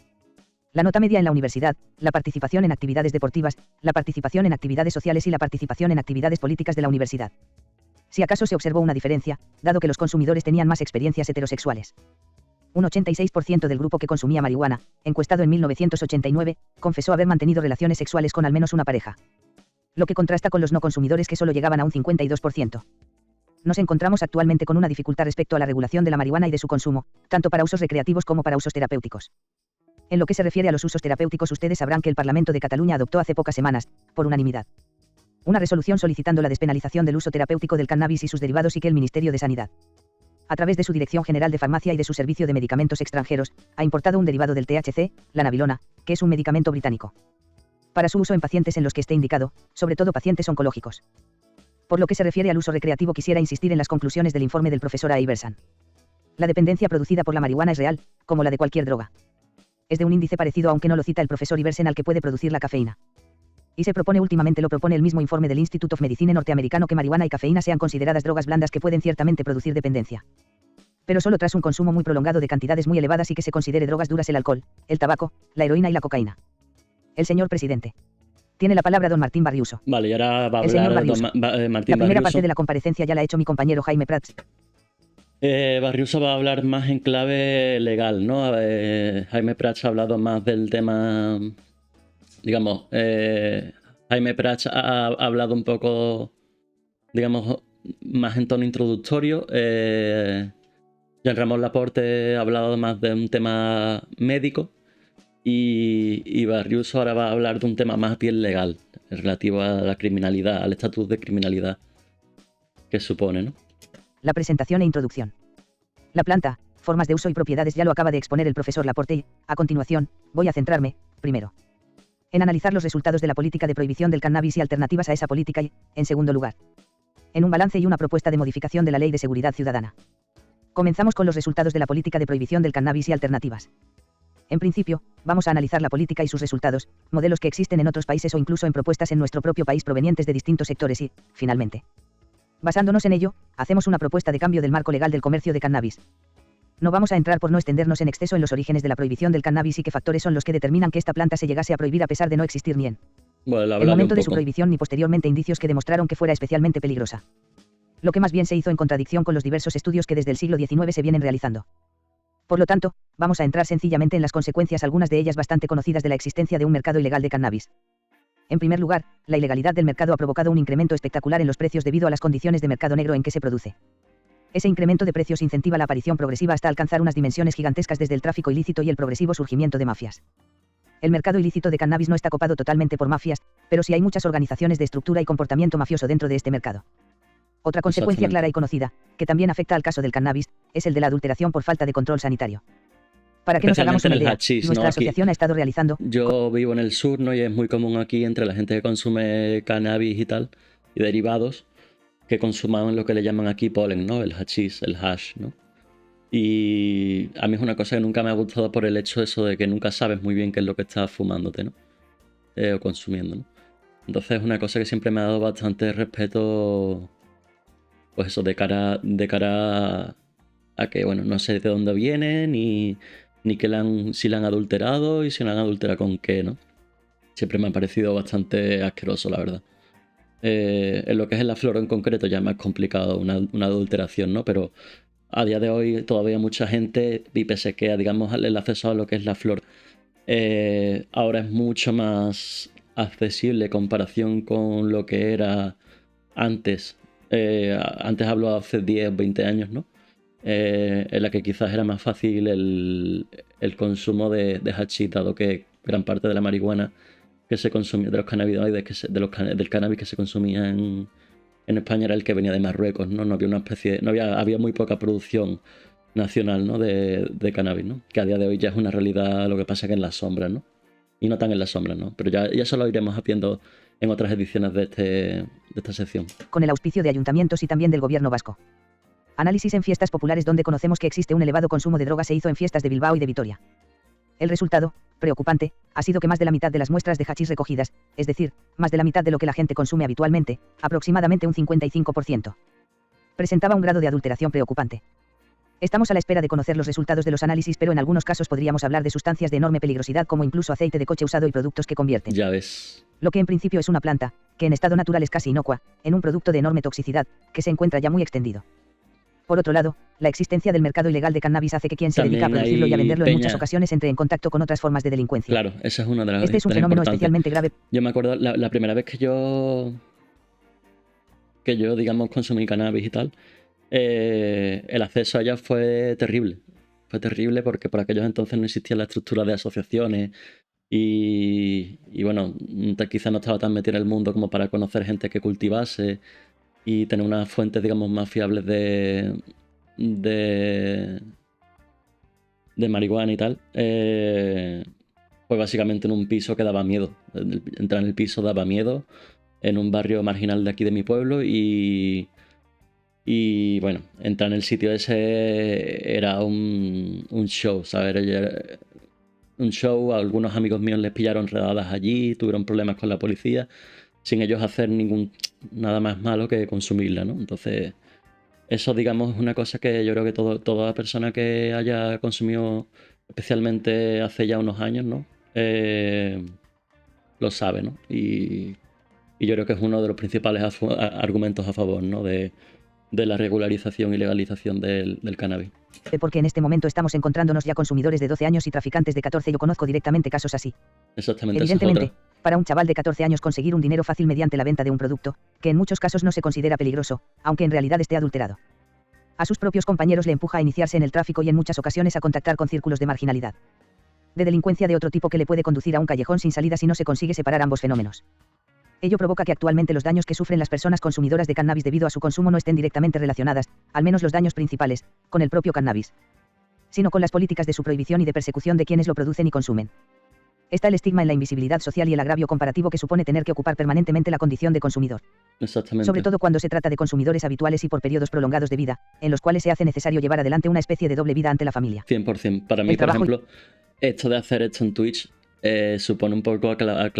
Speaker 2: La nota media en la universidad, la participación en actividades deportivas, la participación en actividades sociales y la participación en actividades políticas de la universidad. Si acaso se observó una diferencia, dado que los consumidores tenían más experiencias heterosexuales. Un 86% del grupo que consumía marihuana, encuestado en 1989, confesó haber mantenido relaciones sexuales con al menos una pareja. Lo que contrasta con los no consumidores que solo llegaban a un 52%. Nos encontramos actualmente con una dificultad respecto a la regulación de la marihuana y de su consumo, tanto para usos recreativos como para usos terapéuticos. En lo que se refiere a los usos terapéuticos, ustedes sabrán que el Parlamento de Cataluña adoptó hace pocas semanas, por unanimidad, una resolución solicitando la despenalización del uso terapéutico del cannabis y sus derivados y que el Ministerio de Sanidad, a través de su Dirección General de Farmacia y de su Servicio de Medicamentos Extranjeros, ha importado un derivado del THC, la nabilona, que es un medicamento británico, para su uso en pacientes en los que esté indicado, sobre todo pacientes oncológicos. Por lo que se refiere al uso recreativo, quisiera insistir en las conclusiones del informe del profesor Iverson. La dependencia producida por la marihuana es real, como la de cualquier droga. Es de un índice parecido, aunque no lo cita el profesor Iverson, al que puede producir la cafeína. Y se propone, últimamente lo propone el mismo informe del Institute of Medicine norteamericano, que marihuana y cafeína sean consideradas drogas blandas que pueden ciertamente producir dependencia. Pero solo tras un consumo muy prolongado de cantidades muy elevadas y que se considere drogas duras el alcohol, el tabaco, la heroína y la cocaína. El señor presidente. Tiene la palabra don Martín Barriuso.
Speaker 1: Vale, y ahora va a
Speaker 2: El señor
Speaker 1: hablar
Speaker 2: Barriuso.
Speaker 1: Martín
Speaker 2: La
Speaker 1: Barriuso.
Speaker 2: primera parte de la comparecencia ya la ha hecho mi compañero Jaime Prats.
Speaker 1: Barriuso va a hablar más en clave legal, ¿no? Jaime Prats ha hablado más del tema, digamos, Jaime Prats ha hablado un poco, digamos, más en tono introductorio. Jean Ramón Laporte ha hablado más de un tema médico y Barriuso ahora va a hablar de un tema más bien legal, relativo a la criminalidad, al estatus de criminalidad que supone, ¿no?
Speaker 2: La presentación e introducción. La planta, formas de uso y propiedades ya lo acaba de exponer el profesor Laporte y, a continuación, voy a centrarme, primero, en analizar los resultados de la política de prohibición del cannabis y alternativas a esa política y, en segundo lugar, en un balance y una propuesta de modificación de la Ley de Seguridad Ciudadana. Comenzamos con los resultados de la política de prohibición del cannabis y alternativas. En principio, vamos a analizar la política y sus resultados, modelos que existen en otros países o incluso en propuestas en nuestro propio país provenientes de distintos sectores y, finalmente, basándonos en ello, hacemos una propuesta de cambio del marco legal del comercio de cannabis. No vamos a entrar, por no extendernos en exceso, en los orígenes de la prohibición del cannabis y qué factores son los que determinan que esta planta se llegase a prohibir a pesar de no existir ni en el momento de su prohibición ni posteriormente indicios que demostraron que fuera especialmente peligrosa. Lo que más bien se hizo en contradicción con los diversos estudios que desde el siglo XIX se vienen realizando. Por lo tanto, vamos a entrar sencillamente en las consecuencias, algunas de ellas bastante conocidas, de la existencia de un mercado ilegal de cannabis. En primer lugar, la ilegalidad del mercado ha provocado un incremento espectacular en los precios debido a las condiciones de mercado negro en que se produce. Ese incremento de precios incentiva la aparición progresiva hasta alcanzar unas dimensiones gigantescas desde el tráfico ilícito y el progresivo surgimiento de mafias. El mercado ilícito de cannabis no está copado totalmente por mafias, pero sí hay muchas organizaciones de estructura y comportamiento mafioso dentro de este mercado. Otra consecuencia clara y conocida, que también afecta al caso del cannabis, es el de la adulteración por falta de control sanitario. Para que nos hagamos una idea, nuestra asociación ha estado realizando...
Speaker 1: Yo vivo en el sur, ¿no? Y es muy común aquí entre la gente que consume cannabis y tal, y derivados, que consuman lo que le llaman aquí polen, ¿no? El hachís, el hash, ¿no? Y a mí es una cosa que nunca me ha gustado por el hecho eso de que nunca sabes muy bien qué es lo que estás fumándote, ¿no? O consumiendo, ¿no? Entonces es una cosa que siempre me ha dado bastante respeto, pues eso, de cara a que, bueno, no sé de dónde viene, ni que si la han adulterado y si la han adulterado con qué, ¿no? Siempre me ha parecido bastante asqueroso, la verdad. En lo que es la flor en concreto ya es más complicado una adulteración, ¿no? Pero a día de hoy todavía mucha gente, y pese que, digamos, el acceso a lo que es la flor ahora es mucho más accesible en comparación con lo que era antes. Antes hablo hace 10 o 20 años, ¿no? En la que quizás era más fácil el consumo de hachís, dado que gran parte de la marihuana que se consumía, de los cannabinoides, del cannabis que se consumía en España era el que venía de Marruecos, ¿no? No había una especie, había muy poca producción nacional, ¿no? de cannabis, ¿no? Que a día de hoy ya es una realidad, lo que pasa que en las sombras, ¿no? Y no tan en las sombras, ¿no? Pero ya eso lo iremos viendo en otras ediciones de esta sección.
Speaker 2: Con el auspicio de ayuntamientos y también del gobierno vasco. Análisis en fiestas populares donde conocemos que existe un elevado consumo de drogas se hizo en fiestas de Bilbao y de Vitoria. El resultado, preocupante, ha sido que más de la mitad de las muestras de hachís recogidas, es decir, más de la mitad de lo que la gente consume habitualmente, aproximadamente un 55%, presentaba un grado de adulteración preocupante. Estamos a la espera de conocer los resultados de los análisis, pero en algunos casos podríamos hablar de sustancias de enorme peligrosidad como incluso aceite de coche usado y productos que convierten.
Speaker 1: Ya ves.
Speaker 2: Lo que en principio es una planta, que en estado natural es casi inocua, en un producto de enorme toxicidad, que se encuentra ya muy extendido. Por otro lado, la existencia del mercado ilegal de cannabis hace que quien se dedica a producirlo y a venderlo en muchas ocasiones entre en contacto con otras formas de delincuencia.
Speaker 1: Claro, esa es una de las
Speaker 2: Este es un fenómeno especialmente grave.
Speaker 1: Yo me acuerdo la primera vez que yo digamos consumí cannabis y tal, el acceso allá fue terrible. Fue terrible porque por aquellos entonces no existía la estructura de asociaciones y bueno, quizás no estaba tan metido en el mundo como para conocer gente que cultivase y tener unas fuentes, digamos, más fiables de marihuana y tal. Pues básicamente en un piso que daba miedo. Entrar en el piso daba miedo, en un barrio marginal de aquí de mi pueblo y bueno, entrar en el sitio ese era un show, ¿sabes? Un show. A algunos amigos míos les pillaron redadas allí, tuvieron problemas con la policía, sin ellos hacer nada más malo que consumirla, ¿no? Entonces, eso, digamos, es una cosa que yo creo que toda persona que haya consumido, especialmente hace ya unos años, ¿no? Lo sabe, ¿no? Y yo creo que es uno de los principales argumentos a favor, ¿no? De la regularización y legalización del cannabis.
Speaker 2: Porque en este momento estamos encontrándonos ya consumidores de 12 años y traficantes de 14. Yo conozco directamente casos así.
Speaker 1: Exactamente.
Speaker 2: Evidentemente, para un chaval de 14 años conseguir un dinero fácil mediante la venta de un producto, que en muchos casos no se considera peligroso, aunque en realidad esté adulterado. A sus propios compañeros le empuja a iniciarse en el tráfico y en muchas ocasiones a contactar con círculos de marginalidad. De delincuencia de otro tipo que le puede conducir a un callejón sin salida si no se consigue separar ambos fenómenos. Ello provoca que actualmente los daños que sufren las personas consumidoras de cannabis debido a su consumo no estén directamente relacionadas, al menos los daños principales, con el propio cannabis, sino con las políticas de su prohibición y de persecución de quienes lo producen y consumen. Está el estigma en la invisibilidad social y el agravio comparativo que supone tener que ocupar permanentemente la condición de consumidor.
Speaker 1: Exactamente.
Speaker 2: Sobre todo cuando se trata de consumidores habituales y por periodos prolongados de vida, en los cuales se hace necesario llevar adelante una especie de doble vida ante la familia.
Speaker 1: 100%. Para mí, por ejemplo, esto de hacer esto en Twitch supone un poco aclarar,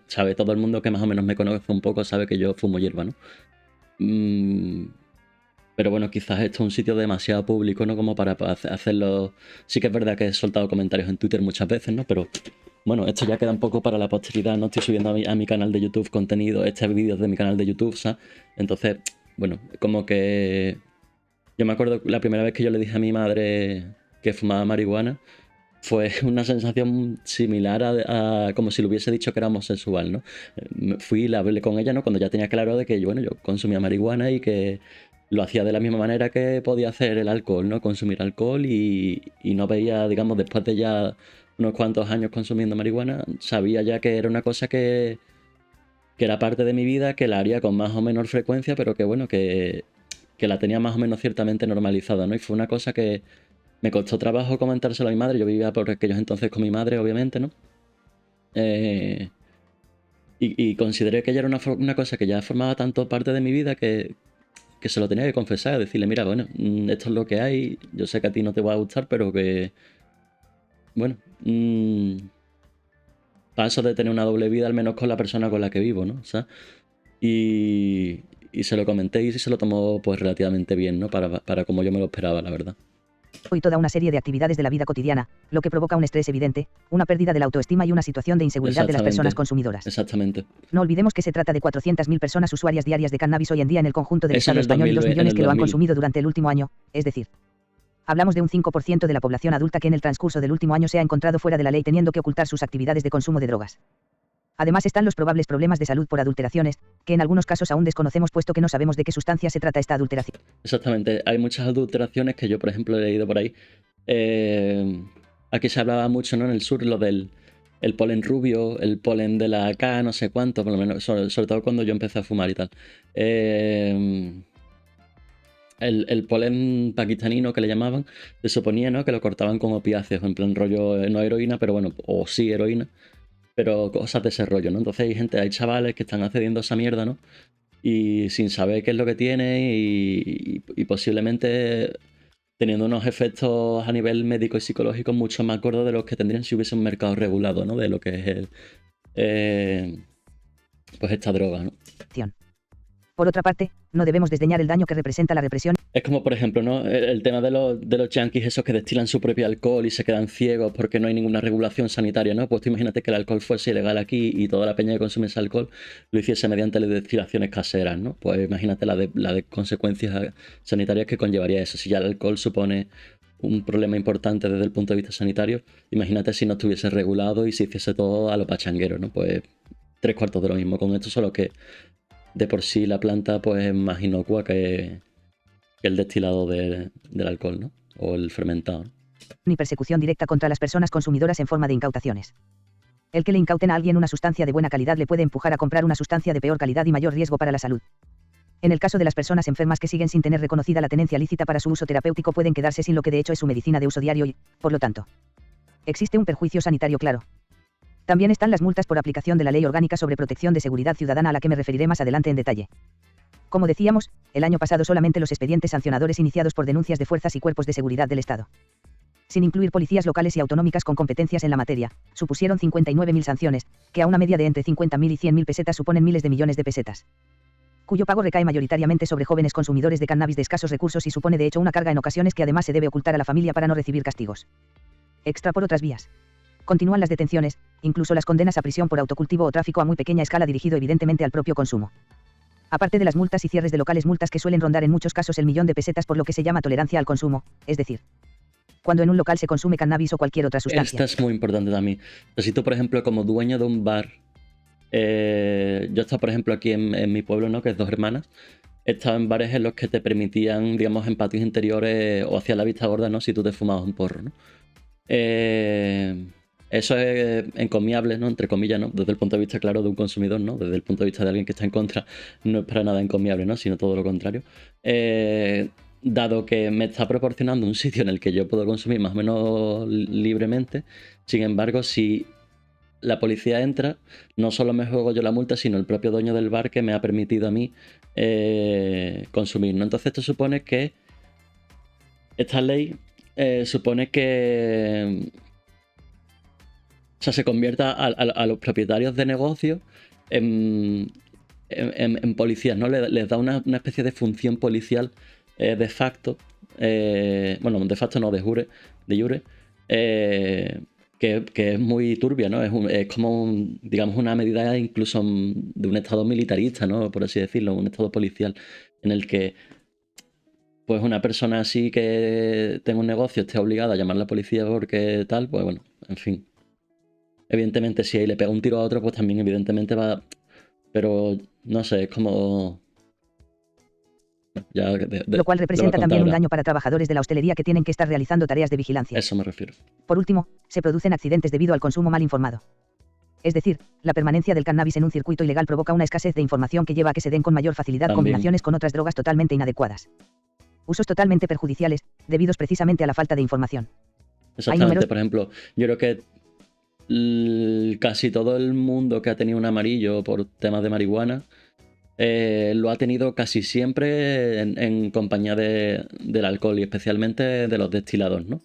Speaker 1: sabe, todo el mundo que más o menos me conoce un poco sabe que yo fumo hierba, ¿no? Pero bueno, quizás esto es un sitio demasiado público, ¿no? Como para hacerlo. Sí que es verdad que he soltado comentarios en Twitter muchas veces, ¿no? Pero bueno, esto ya queda un poco para la posteridad. No estoy subiendo a mi canal de YouTube contenido, vídeos de mi canal de YouTube, ¿sabes? Entonces, bueno, como que yo me acuerdo la primera vez que yo le dije a mi madre que fumaba marihuana, fue una sensación similar a como si le hubiese dicho que era homosexual, ¿no? Fui y le hablé con ella, ¿no? Cuando ya tenía claro de que yo consumía marihuana y que lo hacía de la misma manera que podía hacer el alcohol, ¿no? Consumir alcohol y no veía, digamos, después de ya unos cuantos años consumiendo marihuana, sabía ya que era una cosa que era parte de mi vida, que la haría con más o menor frecuencia, pero que bueno, que la tenía más o menos ciertamente normalizada, ¿no? Y fue una cosa que me costó trabajo comentárselo a mi madre. Yo vivía por aquellos entonces con mi madre, obviamente, ¿no? Y consideré que ya era una cosa que ya formaba tanto parte de mi vida que se lo tenía que confesar, decirle, mira, bueno, esto es lo que hay, yo sé que a ti no te va a gustar, pero que, bueno, paso de tener una doble vida al menos con la persona con la que vivo, ¿no? O sea, y se lo comenté y se lo tomó pues relativamente bien, ¿no? Para como yo me lo esperaba, la verdad.
Speaker 2: Y toda una serie de actividades de la vida cotidiana, lo que provoca un estrés evidente, una pérdida de la autoestima y una situación de inseguridad de las personas consumidoras.
Speaker 1: Exactamente.
Speaker 2: No olvidemos que se trata de 400.000 personas usuarias diarias de cannabis hoy en día en el conjunto del Estado español y los millones que lo han consumido durante el último año, es decir, hablamos de un 5% de la población adulta que en el transcurso del último año se ha encontrado fuera de la ley teniendo que ocultar sus actividades de consumo de drogas. Además están los probables problemas de salud por adulteraciones, que en algunos casos aún desconocemos puesto que no sabemos de qué sustancia se trata esta adulteración.
Speaker 1: Exactamente, hay muchas adulteraciones que yo, por ejemplo, he leído por ahí. Aquí se hablaba mucho, ¿no? En el sur, lo del el polen rubio, el polen de la K, no sé cuánto, por lo menos, sobre todo cuando yo empecé a fumar y tal. El polen pakistanino que le llamaban, se suponía, ¿no? Que lo cortaban con opiáceos, en plan rollo, no heroína, pero bueno, o sí heroína, pero cosas de ese rollo, ¿no? Entonces hay chavales que están accediendo a esa mierda, ¿no? y sin saber qué es lo que tiene y posiblemente teniendo unos efectos a nivel médico y psicológico mucho más gordos de los que tendrían si hubiese un mercado regulado, ¿no? De lo que es pues esta droga, ¿no?
Speaker 2: Por otra parte, no debemos desdeñar el daño que representa la represión.
Speaker 1: Es como, por ejemplo, ¿no? El tema de los yanquis, esos que destilan su propio alcohol y se quedan ciegos porque no hay ninguna regulación sanitaria, ¿no? Pues tú imagínate que el alcohol fuese ilegal aquí y toda la peña que consume ese alcohol lo hiciese mediante las destilaciones caseras, ¿no? Pues imagínate la de consecuencias sanitarias que conllevaría eso. Si ya el alcohol supone un problema importante desde el punto de vista sanitario, imagínate si no estuviese regulado y se hiciese todo a lo pachanguero, ¿no? Pues 3/4 de lo mismo con esto, solo que de por sí la planta pues es más inocua que el destilado del alcohol, ¿no? O el fermentado, ¿no?
Speaker 2: Ni persecución directa contra las personas consumidoras en forma de incautaciones. El que le incauten a alguien una sustancia de buena calidad le puede empujar a comprar una sustancia de peor calidad y mayor riesgo para la salud. En el caso de las personas enfermas que siguen sin tener reconocida la tenencia lícita para su uso terapéutico pueden quedarse sin lo que de hecho es su medicina de uso diario y, por lo tanto, existe un perjuicio sanitario claro. También están las multas por aplicación de la Ley Orgánica sobre Protección de Seguridad Ciudadana a la que me referiré más adelante en detalle. Como decíamos, el año pasado solamente los expedientes sancionadores iniciados por denuncias de fuerzas y cuerpos de seguridad del Estado, sin incluir policías locales y autonómicas con competencias en la materia, supusieron 59.000 sanciones, que a una media de entre 50.000 y 100.000 pesetas suponen miles de millones de pesetas, cuyo pago recae mayoritariamente sobre jóvenes consumidores de cannabis de escasos recursos y supone de hecho una carga en ocasiones que además se debe ocultar a la familia para no recibir castigos extra por otras vías. Continúan las detenciones, incluso las condenas a prisión por autocultivo o tráfico a muy pequeña escala dirigido evidentemente al propio consumo. Aparte de las multas y cierres de locales, multas que suelen rondar en muchos casos el 1.000.000 de pesetas por lo que se llama tolerancia al consumo, es decir, cuando en un local se consume cannabis o cualquier otra sustancia.
Speaker 1: Esta es muy importante también. Si tú, por ejemplo, como dueño de un bar, yo he estado, por ejemplo, aquí en mi pueblo, ¿no? Que es Dos Hermanas, he estado en bares en los que te permitían, digamos, en patios interiores o hacia la vista gorda, ¿no? Si tú te fumabas un porro, ¿no? Eso es encomiable, ¿no? Entre comillas, ¿no? Desde el punto de vista, claro, de un consumidor, ¿no? Desde el punto de vista de alguien que está en contra, no es para nada encomiable, ¿no? Sino todo lo contrario. Dado que me está proporcionando un sitio en el que yo puedo consumir más o menos libremente, sin embargo, si la policía entra, no solo me juego yo la multa, sino el propio dueño del bar que me ha permitido a mí consumir, ¿no? Entonces esto supone que esta ley supone que se convierta a los propietarios de negocios en policías, ¿no? Les da una especie de función policial de facto, bueno, de facto no, de jure, que es muy turbia, ¿no? Es como, digamos, una medida incluso de un estado militarista, ¿no? Por así decirlo, un estado policial en el que pues una persona así que tenga un negocio esté obligada a llamar a la policía porque tal, pues bueno, en fin. Evidentemente, si ahí le pega un tiro a otro, pues también evidentemente va... Pero, no sé, es como... Ya
Speaker 2: lo cual representa también un daño para trabajadores de la hostelería que tienen que estar realizando tareas de vigilancia.
Speaker 1: Eso me refiero.
Speaker 2: Por último, se producen accidentes debido al consumo mal informado. Es decir, la permanencia del cannabis en un circuito ilegal provoca una escasez de información que lleva a que se den con mayor facilidad
Speaker 1: también
Speaker 2: combinaciones con otras drogas totalmente inadecuadas. Usos totalmente perjudiciales, debidos precisamente a la falta de información.
Speaker 1: Exactamente, por ejemplo, yo creo que casi todo el mundo que ha tenido un amarillo por temas de marihuana lo ha tenido casi siempre en compañía del alcohol y especialmente de los destilados, ¿no?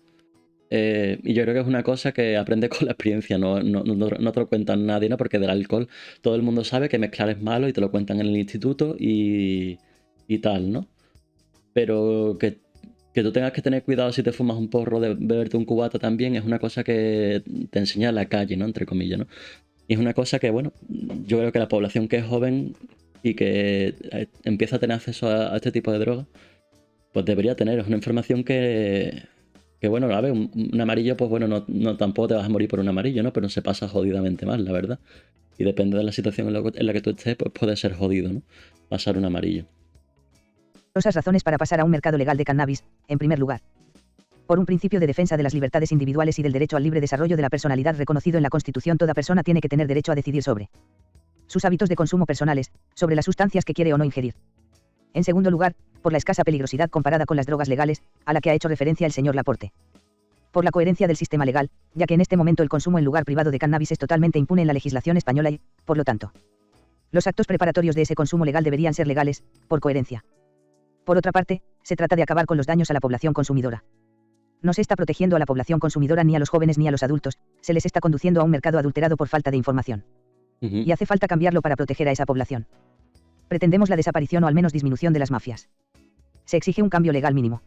Speaker 1: Y yo creo que es una cosa que aprendes con la experiencia, no te lo cuentan nadie, ¿no? Porque del alcohol todo el mundo sabe que mezclar es malo y te lo cuentan en el instituto y tal, ¿no? Pero que tú tengas que tener cuidado si te fumas un porro de beberte un cubata también es una cosa que te enseña la calle, ¿no? Entre comillas, ¿no? Y es una cosa que, bueno, yo creo que la población que es joven y que empieza a tener acceso a este tipo de drogas, pues debería tener. Es una información que bueno, a ver, un amarillo, pues bueno, no tampoco te vas a morir por un amarillo, ¿no? Pero se pasa jodidamente mal, la verdad. Y depende de la situación en la que tú estés, pues puede ser jodido, ¿no? Pasar un amarillo.
Speaker 2: Razones para pasar a un mercado legal de cannabis, en primer lugar. Por un principio de defensa de las libertades individuales y del derecho al libre desarrollo de la personalidad reconocido en la Constitución, toda persona tiene que tener derecho a decidir sobre sus hábitos de consumo personales, sobre las sustancias que quiere o no ingerir. En segundo lugar, por la escasa peligrosidad comparada con las drogas legales, a la que ha hecho referencia el señor Laporte. Por la coherencia del sistema legal, ya que en este momento el consumo en lugar privado de cannabis es totalmente impune en la legislación española y, por lo tanto, Los actos preparatorios de ese consumo legal deberían ser legales, por coherencia. Por otra parte, se trata de acabar con los daños a la población consumidora. No se está protegiendo a la población consumidora ni a los jóvenes ni a los adultos, se les está conduciendo a un mercado adulterado por falta de información. Y hace falta cambiarlo para proteger a esa población. Pretendemos la desaparición o al menos disminución de las mafias. Se exige un cambio legal mínimo.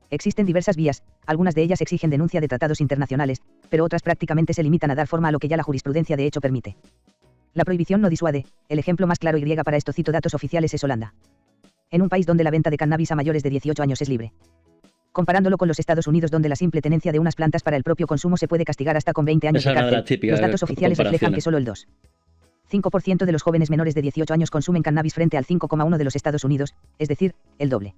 Speaker 2: Existen diversas vías, algunas de ellas exigen denuncia de tratados internacionales, pero otras prácticamente se limitan a dar forma a lo que ya la jurisprudencia de hecho permite. La prohibición no disuade, el ejemplo más claro y para esto cito datos oficiales es Holanda. En un país donde la venta de cannabis a mayores de 18 años es libre. Comparándolo con los Estados Unidos donde la simple tenencia de unas plantas para el propio consumo se puede castigar hasta con 20 años de cárcel, los datos oficiales reflejan que solo el 2,5% de los jóvenes menores de 18 años consumen cannabis frente al 5,1% de los Estados Unidos, es decir, el doble.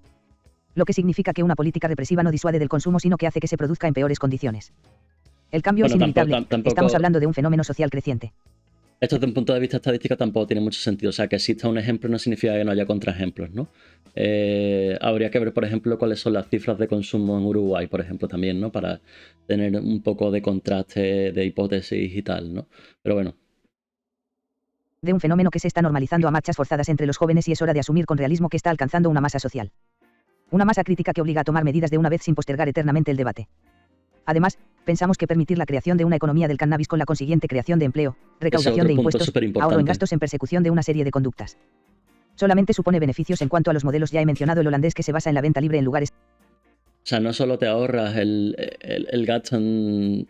Speaker 2: Lo que significa que una política represiva no disuade del consumo sino que hace que se produzca en peores condiciones. El cambio es inevitable, estamos hablando de un fenómeno social creciente.
Speaker 1: Esto desde un punto de vista estadístico tampoco tiene mucho sentido. O sea, que exista un ejemplo no significa que no haya contraejemplos, ¿no? Habría que ver, por ejemplo, cuáles son las cifras de consumo en Uruguay, por ejemplo, también, ¿no? Para tener un poco de contraste de hipótesis y tal, ¿no? Pero bueno.
Speaker 2: De un fenómeno que se está normalizando a marchas forzadas entre los jóvenes y es hora de asumir con realismo que está alcanzando una masa social. Una masa crítica que obliga a tomar medidas de una vez sin postergar eternamente el debate. Además, pensamos que permitir la creación de una economía del cannabis con la consiguiente creación de empleo, recaudación de impuestos, ahorro en gastos en persecución de una serie de conductas. Solamente supone beneficios en cuanto a los modelos ya he mencionado el holandés que se basa en la venta libre en lugares.
Speaker 1: O sea, no solo te ahorras el gasto en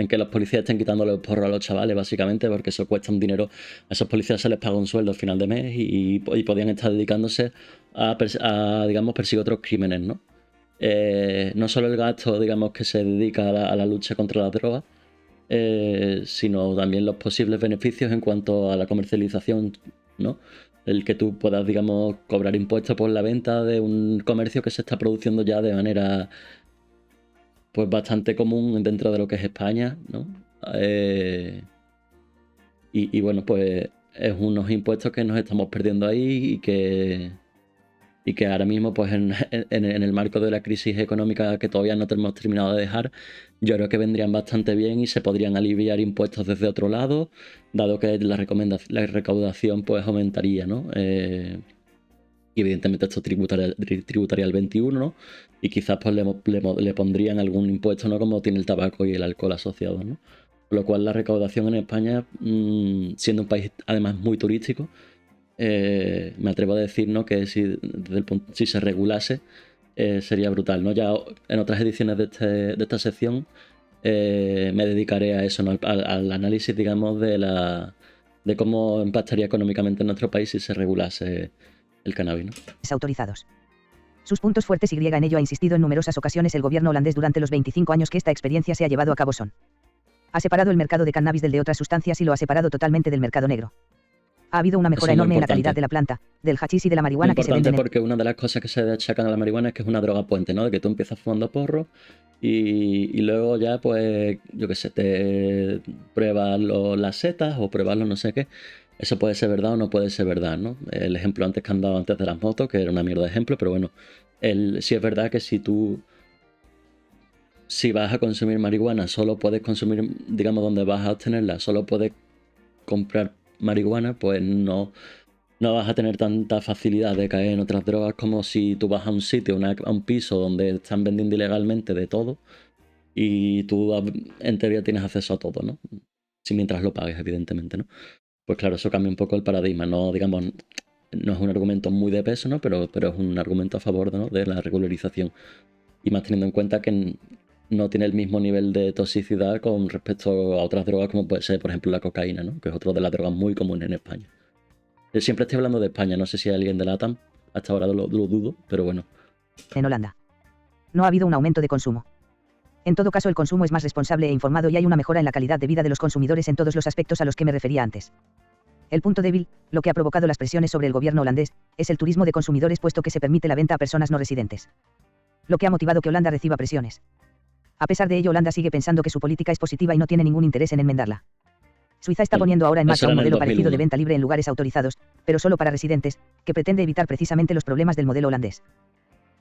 Speaker 1: que los policías estén quitándole los porros a los chavales, básicamente, porque eso cuesta un dinero. A esos policías se les paga un sueldo al final de mes y podían estar dedicándose a digamos, perseguir otros crímenes, ¿no? No solo el gasto, digamos, que se dedica a la lucha contra la droga, sino también los posibles beneficios en cuanto a la comercialización, ¿no? El que tú puedas, digamos, cobrar impuestos por la venta de un comercio que se está produciendo ya de manera pues bastante común dentro de lo que es España, ¿no? Y bueno, pues es unos impuestos que nos estamos perdiendo ahí y que ahora mismo, pues en el marco de la crisis económica que todavía no hemos terminado de dejar, yo creo que vendrían bastante bien y se podrían aliviar impuestos desde otro lado, dado que la recaudación pues aumentaría, ¿no? Y evidentemente esto tributaría al 21, ¿no? Y quizás pues le pondrían algún impuesto, ¿no? Como tiene el tabaco y el alcohol asociados, ¿no? Por lo cual la recaudación en España, siendo un país además muy turístico, me atrevo a decir, ¿no? Que si se regulase sería brutal, ¿no? Ya en otras ediciones de esta sección me dedicaré a eso, ¿no? Al análisis, digamos, de cómo impactaría económicamente en nuestro país si se regulase el cannabis, ¿no?
Speaker 2: Autorizados. Sus puntos fuertes y en ello ha insistido en numerosas ocasiones el gobierno holandés durante los 25 años que esta experiencia se ha llevado a cabo son: ha separado el mercado de cannabis del de otras sustancias y lo ha separado totalmente del mercado negro. Ha habido una mejora enorme en la calidad de la planta, del hachís y de la marihuana que se venden.
Speaker 1: Porque una de las cosas que se achacan a la marihuana es que es una droga puente, ¿no? De que tú empiezas fumando porro y luego ya, pues, yo qué sé, te pruebas las setas o pruebas no sé qué. Eso puede ser verdad o no puede ser verdad, ¿no? El ejemplo antes que han dado antes de las motos, que era una mierda de ejemplo, pero bueno, sí es verdad que si vas a consumir marihuana, solo puedes consumir, digamos, donde vas a obtenerla, solo puedes comprar marihuana, pues no vas a tener tanta facilidad de caer en otras drogas como si tú vas a un sitio, a un piso donde están vendiendo ilegalmente de todo y tú en teoría tienes acceso a todo, ¿no? Si mientras lo pagues, evidentemente, ¿no? Pues claro, eso cambia un poco el paradigma, no, digamos, no es un argumento muy de peso, ¿no? Pero es un argumento a favor, ¿no? De la regularización. Y más teniendo en cuenta que no tiene el mismo nivel de toxicidad con respecto a otras drogas como puede ser, por ejemplo, la cocaína, ¿no? Que es otra de las drogas muy comunes en España. Yo siempre estoy hablando de España, no sé si hay alguien de LATAM, hasta ahora lo dudo, pero bueno.
Speaker 2: En Holanda no ha habido un aumento de consumo. En todo caso, el consumo es más responsable e informado y hay una mejora en la calidad de vida de los consumidores en todos los aspectos a los que me refería antes. El punto débil, lo que ha provocado las presiones sobre el gobierno holandés, es el turismo de consumidores puesto que se permite la venta a personas no residentes. Lo que ha motivado que Holanda reciba presiones. A pesar de ello, Holanda sigue pensando que su política es positiva y no tiene ningún interés en enmendarla. Suiza está poniendo ahora en marcha un modelo parecido de venta libre en lugares autorizados, pero solo para residentes, que pretende evitar precisamente los problemas del modelo holandés.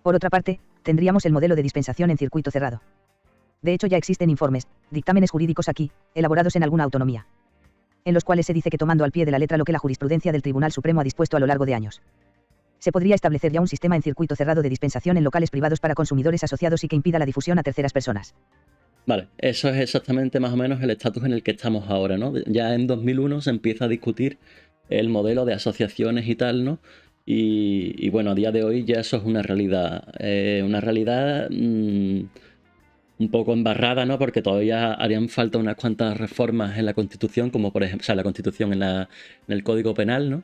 Speaker 2: Por otra parte, tendríamos el modelo de dispensación en circuito cerrado. De hecho, ya existen informes, dictámenes jurídicos aquí, elaborados en alguna autonomía. en los cuales se dice que tomando al pie de la letra lo que la jurisprudencia del Tribunal Supremo ha dispuesto a lo largo de años, se podría establecer ya un sistema en circuito cerrado de dispensación en locales privados para consumidores asociados y que impida la difusión a terceras personas.
Speaker 1: Vale, eso es exactamente más o menos el estatus en el que estamos ahora, ¿no? Ya en 2001 se empieza a discutir el modelo de asociaciones y tal, ¿no? Y bueno, a día de hoy ya eso es una realidad. Una realidad un poco embarrada, ¿no? Porque todavía harían falta unas cuantas reformas en la Constitución, como por ejemplo, o sea, la Constitución en el Código Penal, ¿no?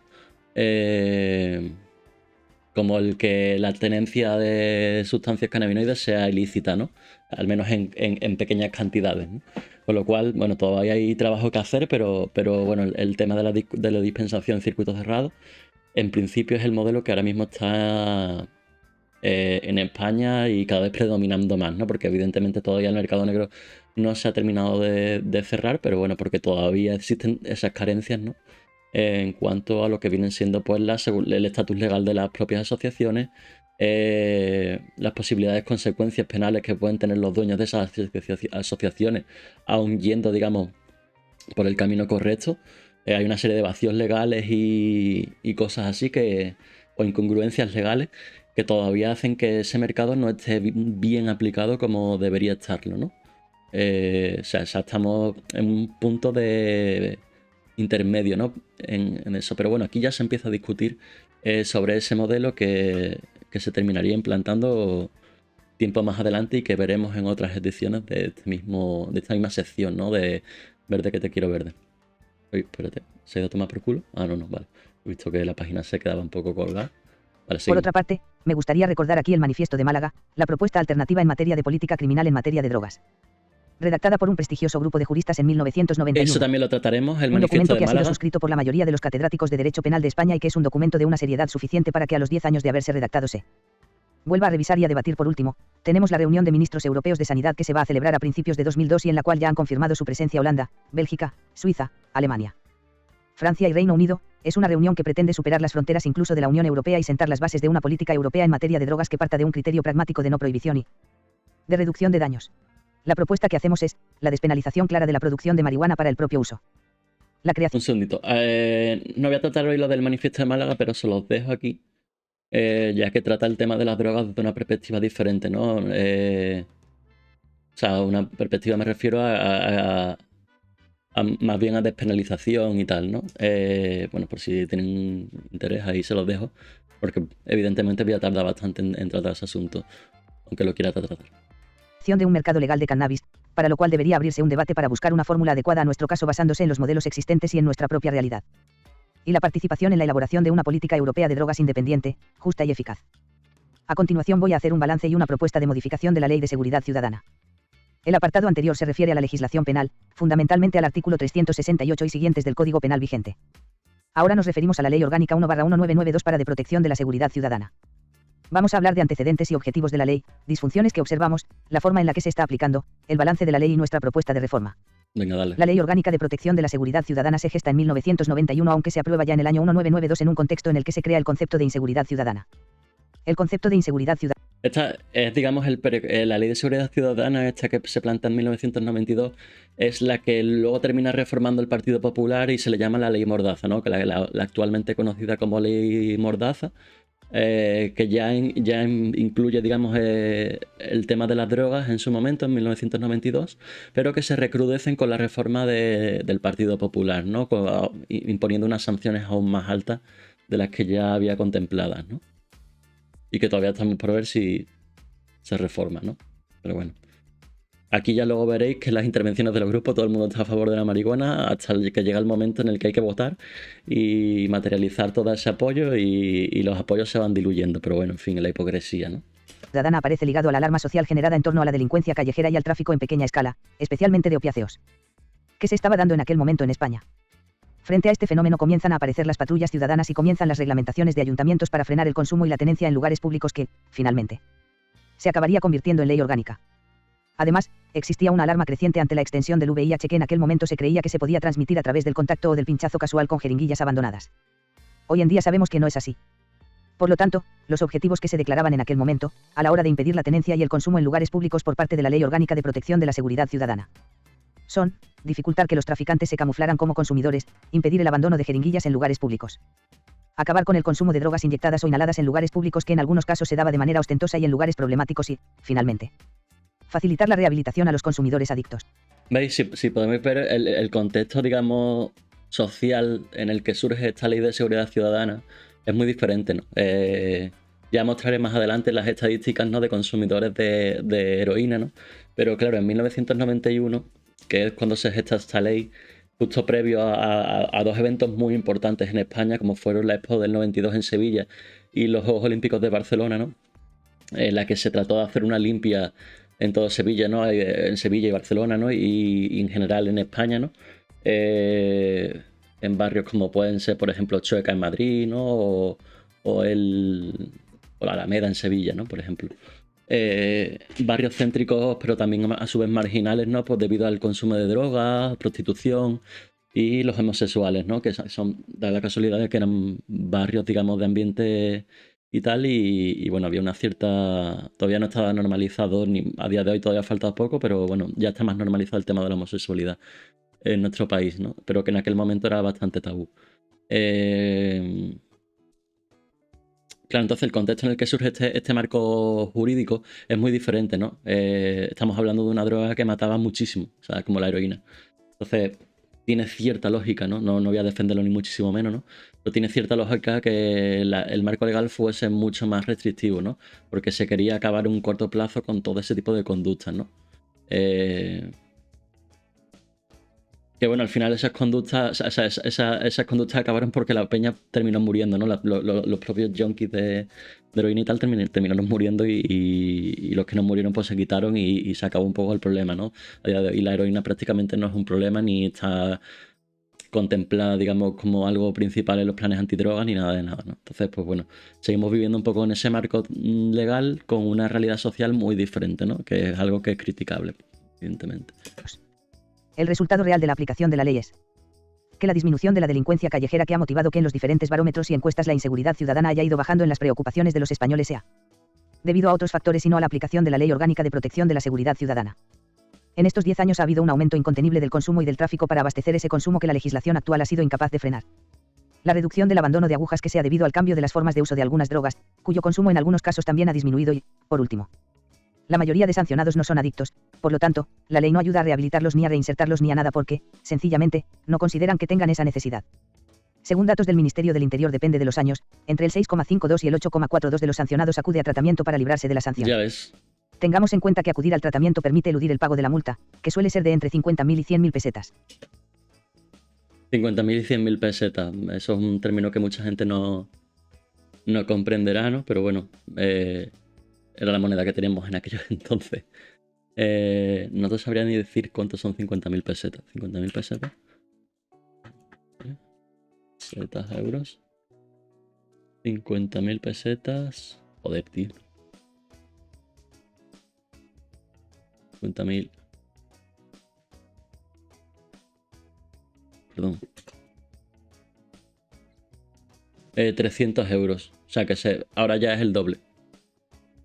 Speaker 1: Como el que la tenencia de sustancias cannabinoides sea ilícita, ¿no? Al menos en pequeñas cantidades, ¿no? Con lo cual, bueno, todavía hay trabajo que hacer, pero bueno, el tema de la dispensación en circuito cerrado, en principio es el modelo que ahora mismo está en España y cada vez predominando más, ¿no? Porque evidentemente todavía el mercado negro no se ha terminado de cerrar, pero bueno, porque todavía existen esas carencias, ¿no? En cuanto a lo que vienen siendo pues el estatus legal de las propias asociaciones, las posibilidades, consecuencias penales que pueden tener los dueños de esas asociaciones, aun yendo, digamos, por el camino correcto. Hay una serie de vacíos legales y cosas así o incongruencias legales que todavía hacen que ese mercado no esté bien aplicado como debería estarlo, ¿no? O sea, estamos en un punto de intermedio, ¿no? En eso. Pero bueno, aquí ya se empieza a discutir sobre ese modelo que se terminaría implantando tiempo más adelante y que veremos en otras ediciones de esta misma sección, ¿no? De Verde que te quiero verde. Uy, espérate, ¿se ha ido a tomar por culo? Ah, no, vale. He visto que la página se quedaba un poco colgada. Vale,
Speaker 2: por otra parte, me gustaría recordar aquí el Manifiesto de Málaga, la propuesta alternativa en materia de política criminal en materia de drogas, redactada por un prestigioso grupo de juristas en 1991.
Speaker 1: Eso también lo trataremos, el
Speaker 2: un
Speaker 1: Manifiesto
Speaker 2: documento
Speaker 1: de
Speaker 2: que
Speaker 1: Málaga.
Speaker 2: Ha sido suscrito por la mayoría de los catedráticos de Derecho Penal de España y que es un documento de una seriedad suficiente para que a los 10 años de haberse redactado se vuelva a revisar y a debatir. Por último, tenemos la reunión de ministros europeos de sanidad que se va a celebrar a principios de 2002 y en la cual ya han confirmado su presencia Holanda, Bélgica, Suiza, Alemania, Francia y Reino Unido. Es una reunión que pretende superar las fronteras incluso de la Unión Europea y sentar las bases de una política europea en materia de drogas que parta de un criterio pragmático de no prohibición y de reducción de daños. La propuesta que hacemos es la despenalización clara de la producción de marihuana para el propio uso. La creación...
Speaker 1: Un segundito. No voy a tratar hoy lo del Manifiesto de Málaga, pero se los dejo aquí, ya que trata el tema de las drogas desde una perspectiva diferente, ¿no? O sea, una perspectiva me refiero a más bien a despenalización y tal, ¿no? Bueno, por si tienen interés, ahí se los dejo, porque evidentemente voy a tardar bastante en tratar ese asunto, aunque lo quiera tratar.
Speaker 2: De un mercado legal de cannabis, para lo cual debería abrirse un debate para buscar una fórmula adecuada a nuestro caso basándose en los modelos existentes y en nuestra propia realidad. Y la participación en la elaboración de una política europea de drogas independiente, justa y eficaz. A continuación voy a hacer un balance y una propuesta de modificación de la Ley de Seguridad Ciudadana. El apartado anterior se refiere a la legislación penal, fundamentalmente al artículo 368 y siguientes del Código Penal vigente. Ahora nos referimos a la Ley Orgánica 1/1992 para de protección de la seguridad ciudadana. Vamos a hablar de antecedentes y objetivos de la ley, disfunciones que observamos, la forma en la que se está aplicando, el balance de la ley y nuestra propuesta de reforma.
Speaker 1: Venga, dale.
Speaker 2: La Ley Orgánica de Protección de la Seguridad Ciudadana se gesta en 1991, aunque se aprueba ya en el año 1992 en un contexto en el que se crea el concepto de inseguridad ciudadana. El concepto de inseguridad ciudadana.
Speaker 1: Esta es, digamos, la Ley de Seguridad Ciudadana, esta que se plantea en 1992, es la que luego termina reformando el Partido Popular y se le llama la Ley Mordaza, ¿no? Que la actualmente conocida como Ley Mordaza. Que ya incluye, digamos, el tema de las drogas en su momento, en 1992, pero que se recrudecen con la reforma del Partido Popular, ¿no? Imponiendo unas sanciones aún más altas de las que ya había contempladas, ¿no? Y que todavía estamos por ver si se reforma, ¿no? Pero bueno. Aquí ya luego veréis que en las intervenciones de los grupos todo el mundo está a favor de la marihuana hasta que llega el momento en el que hay que votar y materializar todo ese apoyo y los apoyos se van diluyendo. Pero bueno, en fin, la hipocresía, ¿no?
Speaker 2: Ciudadana aparece ligado a la alarma social generada en torno a la delincuencia callejera y al tráfico en pequeña escala, especialmente de opiáceos, que se estaba dando en aquel momento en España. Frente a este fenómeno comienzan a aparecer las patrullas ciudadanas y comienzan las reglamentaciones de ayuntamientos para frenar el consumo y la tenencia en lugares públicos que, finalmente, se acabaría convirtiendo en ley orgánica. Además, existía una alarma creciente ante la extensión del VIH que en aquel momento se creía que se podía transmitir a través del contacto o del pinchazo casual con jeringuillas abandonadas. Hoy en día sabemos que no es así. Por lo tanto, los objetivos que se declaraban en aquel momento, a la hora de impedir la tenencia y el consumo en lugares públicos por parte de la Ley Orgánica de Protección de la Seguridad Ciudadana, son: dificultar que los traficantes se camuflaran como consumidores, impedir el abandono de jeringuillas en lugares públicos, acabar con el consumo de drogas inyectadas o inhaladas en lugares públicos que en algunos casos se daba de manera ostentosa y en lugares problemáticos y, finalmente, facilitar la rehabilitación a los consumidores adictos.
Speaker 1: ¿Veis? Si podemos ver el contexto, digamos, social en el que surge esta ley de seguridad ciudadana, es muy diferente, ¿no? Ya mostraré más adelante las estadísticas, ¿no?, de consumidores de heroína, ¿no? Pero claro, en 1991, que es cuando se gesta esta ley, justo previo a dos eventos muy importantes en España, como fueron la Expo del 92 en Sevilla y los Juegos Olímpicos de Barcelona, ¿no?, en la que se trató de hacer una limpia en todo Sevilla, ¿no?, en Sevilla y Barcelona, ¿no?, y en general en España, ¿no?, en barrios como pueden ser, por ejemplo, Chueca en Madrid, ¿no?, o la Alameda en Sevilla, ¿no?, por ejemplo. Barrios céntricos, pero también a su vez marginales, ¿no?, pues debido al consumo de drogas, prostitución y los homosexuales, ¿no?, que son, da la casualidad de que eran barrios, digamos, de ambiente y tal, y bueno, había una cierta... Todavía no estaba normalizado, ni a día de hoy todavía falta poco, pero bueno, ya está más normalizado el tema de la homosexualidad en nuestro país, ¿no?, pero que en aquel momento era bastante tabú. Claro, entonces el contexto en el que surge este marco jurídico es muy diferente, ¿no? Estamos hablando de una droga que mataba muchísimo, o sea, como la heroína. Entonces, tiene cierta lógica, ¿no? No voy a defenderlo ni muchísimo menos, ¿no? Pero tiene cierta lógica que el marco legal fuese mucho más restrictivo, ¿no? Porque se quería acabar en un corto plazo con todo ese tipo de conductas, ¿no? Que bueno, al final esas conductas acabaron porque la peña terminó muriendo, ¿no? Los propios junkies de heroína y tal terminaron muriendo y los que no murieron pues se quitaron y se acabó un poco el problema, ¿no? A día de hoy la heroína prácticamente no es un problema ni está contemplada, digamos, como algo principal en los planes antidrogas ni nada de nada, ¿no? Entonces, pues bueno, seguimos viviendo un poco en ese marco legal con una realidad social muy diferente, ¿no? Que es algo que es criticable, evidentemente.
Speaker 2: El resultado real de la aplicación de la ley es que la disminución de la delincuencia callejera que ha motivado que en los diferentes barómetros y encuestas la inseguridad ciudadana haya ido bajando en las preocupaciones de los españoles sea debido a otros factores y no a la aplicación de la Ley Orgánica de Protección de la Seguridad Ciudadana. En estos 10 años ha habido un aumento incontenible del consumo y del tráfico para abastecer ese consumo que la legislación actual ha sido incapaz de frenar. La reducción del abandono de agujas que sea debido al cambio de las formas de uso de algunas drogas, cuyo consumo en algunos casos también ha disminuido y, por último, la mayoría de sancionados no son adictos, por lo tanto, la ley no ayuda a rehabilitarlos ni a reinsertarlos ni a nada porque, sencillamente, no consideran que tengan esa necesidad. Según datos del Ministerio del Interior depende de los años, entre el 6,52 y el 8,42 de los sancionados acude a tratamiento para librarse de la sanción.
Speaker 1: Ya ves.
Speaker 2: Tengamos en cuenta que acudir al tratamiento permite eludir el pago de la multa, que suele ser de entre 50.000 y 100.000 pesetas.
Speaker 1: 50.000 y 100.000 pesetas. Eso es un término que mucha gente no comprenderá, ¿no? Pero bueno, era la moneda que teníamos en aquellos entonces. No te sabría ni decir cuántos son 50.000 pesetas. 50.000 pesetas. Pesetas, euros. 50.000 pesetas. Joder, tío. 50.000. Perdón. 300 euros. O sea que ahora ya es el doble.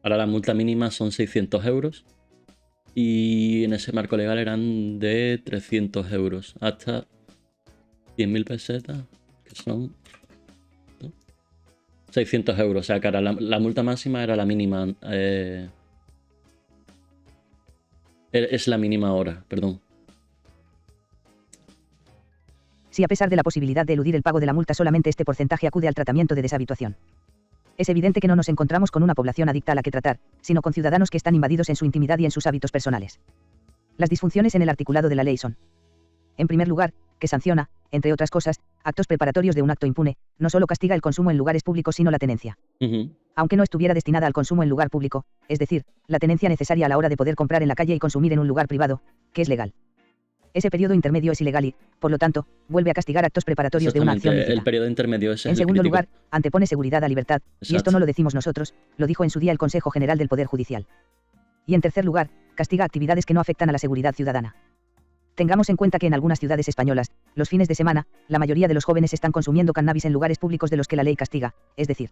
Speaker 1: Ahora la multa mínima son 600 euros. Y en ese marco legal eran de 300 euros. Hasta 100.000 pesetas. Que son 600 euros. O sea que ahora la multa máxima era la mínima. Es la mínima ahora, perdón.
Speaker 2: Si a pesar de la posibilidad de eludir el pago de la multa solamente este porcentaje acude al tratamiento de deshabituación, es evidente que no nos encontramos con una población adicta a la que tratar, sino con ciudadanos que están invadidos en su intimidad y en sus hábitos personales. Las disfunciones en el articulado de la ley son: en primer lugar, que sanciona, entre otras cosas, actos preparatorios de un acto impune, no solo castiga el consumo en lugares públicos sino la tenencia. Aunque no estuviera destinada al consumo en lugar público, es decir, la tenencia necesaria a la hora de poder comprar en la calle y consumir en un lugar privado, que es legal. Ese periodo intermedio es ilegal y, por lo tanto, vuelve a castigar actos preparatorios de una acción lícita.
Speaker 1: El periodo intermedio es
Speaker 2: En segundo
Speaker 1: crítico.
Speaker 2: lugar, antepone seguridad a libertad, y esto no lo decimos nosotros, lo dijo en su día el Consejo General del Poder Judicial. Y en tercer lugar, castiga actividades que no afectan a la seguridad ciudadana. Tengamos en cuenta que en algunas ciudades españolas, los fines de semana, la mayoría de los jóvenes están consumiendo cannabis en lugares públicos de los que la ley castiga, es decir,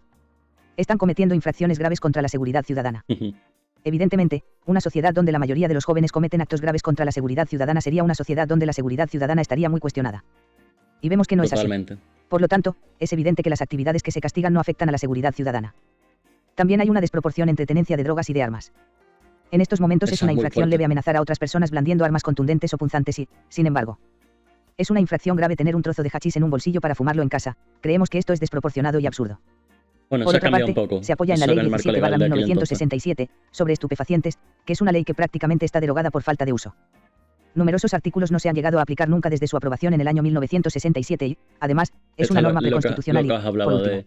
Speaker 2: están cometiendo infracciones graves contra la seguridad ciudadana. Evidentemente, una sociedad donde la mayoría de los jóvenes cometen actos graves contra la seguridad ciudadana sería una sociedad donde la seguridad ciudadana estaría muy cuestionada. Y vemos que no
Speaker 1: Totalmente.
Speaker 2: es así. Por lo tanto, es evidente que las actividades que se castigan no afectan a la seguridad ciudadana. También hay una desproporción entre tenencia de drogas y de armas. En estos momentos
Speaker 1: Eso
Speaker 2: es una
Speaker 1: es muy
Speaker 2: infracción
Speaker 1: fuerte.
Speaker 2: leve amenazar a otras personas blandiendo armas contundentes o punzantes y, sin embargo, es una infracción grave tener un trozo de hachís en un bolsillo para fumarlo en casa. Creemos que esto es desproporcionado y absurdo.
Speaker 1: Bueno,
Speaker 2: Por
Speaker 1: se ha
Speaker 2: otra
Speaker 1: cambiado
Speaker 2: parte,
Speaker 1: un poco.
Speaker 2: se apoya en la
Speaker 1: Eso
Speaker 2: Ley
Speaker 1: era el marco legal de aquel entonces.
Speaker 2: 17/1967, sobre estupefacientes, que es una ley que prácticamente está derogada por falta de uso. Numerosos artículos no se han llegado a aplicar nunca desde su aprobación en el año 1967 y, además, es
Speaker 1: Esta
Speaker 2: una
Speaker 1: es
Speaker 2: norma
Speaker 1: lo que-
Speaker 2: preconstitucional
Speaker 1: lo que
Speaker 2: y,
Speaker 1: has
Speaker 2: por
Speaker 1: hablado
Speaker 2: último,
Speaker 1: de...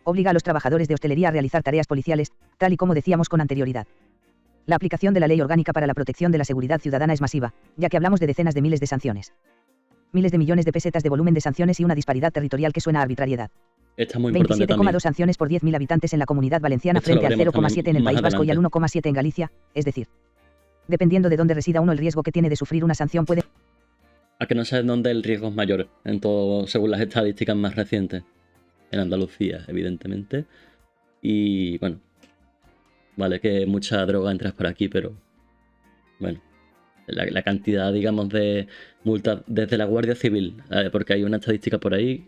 Speaker 2: obliga a los trabajadores de hostelería a realizar tareas policiales, tal y como decíamos con anterioridad. La aplicación de la Ley Orgánica para la Protección de la Seguridad Ciudadana es masiva, ya que hablamos de decenas de miles de sanciones. Miles de millones de pesetas de volumen de sanciones y una disparidad territorial que suena a arbitrariedad.
Speaker 1: Esta es muy importante
Speaker 2: 27,2
Speaker 1: también.
Speaker 2: sanciones por 10.000 habitantes en la Comunidad Valenciana
Speaker 1: Esto lo
Speaker 2: frente al
Speaker 1: veremos
Speaker 2: 0,7 en el
Speaker 1: también
Speaker 2: País
Speaker 1: más
Speaker 2: Vasco y al
Speaker 1: adelante.
Speaker 2: 1,7 en Galicia, es decir, dependiendo de dónde resida uno el riesgo que tiene de sufrir una sanción puede...
Speaker 1: A que no sabes dónde el riesgo es mayor, en todo, según las estadísticas más recientes. En Andalucía, evidentemente. Y bueno, vale que mucha droga entras por aquí, pero bueno, la cantidad, digamos, de multas desde la Guardia Civil, porque hay una estadística por ahí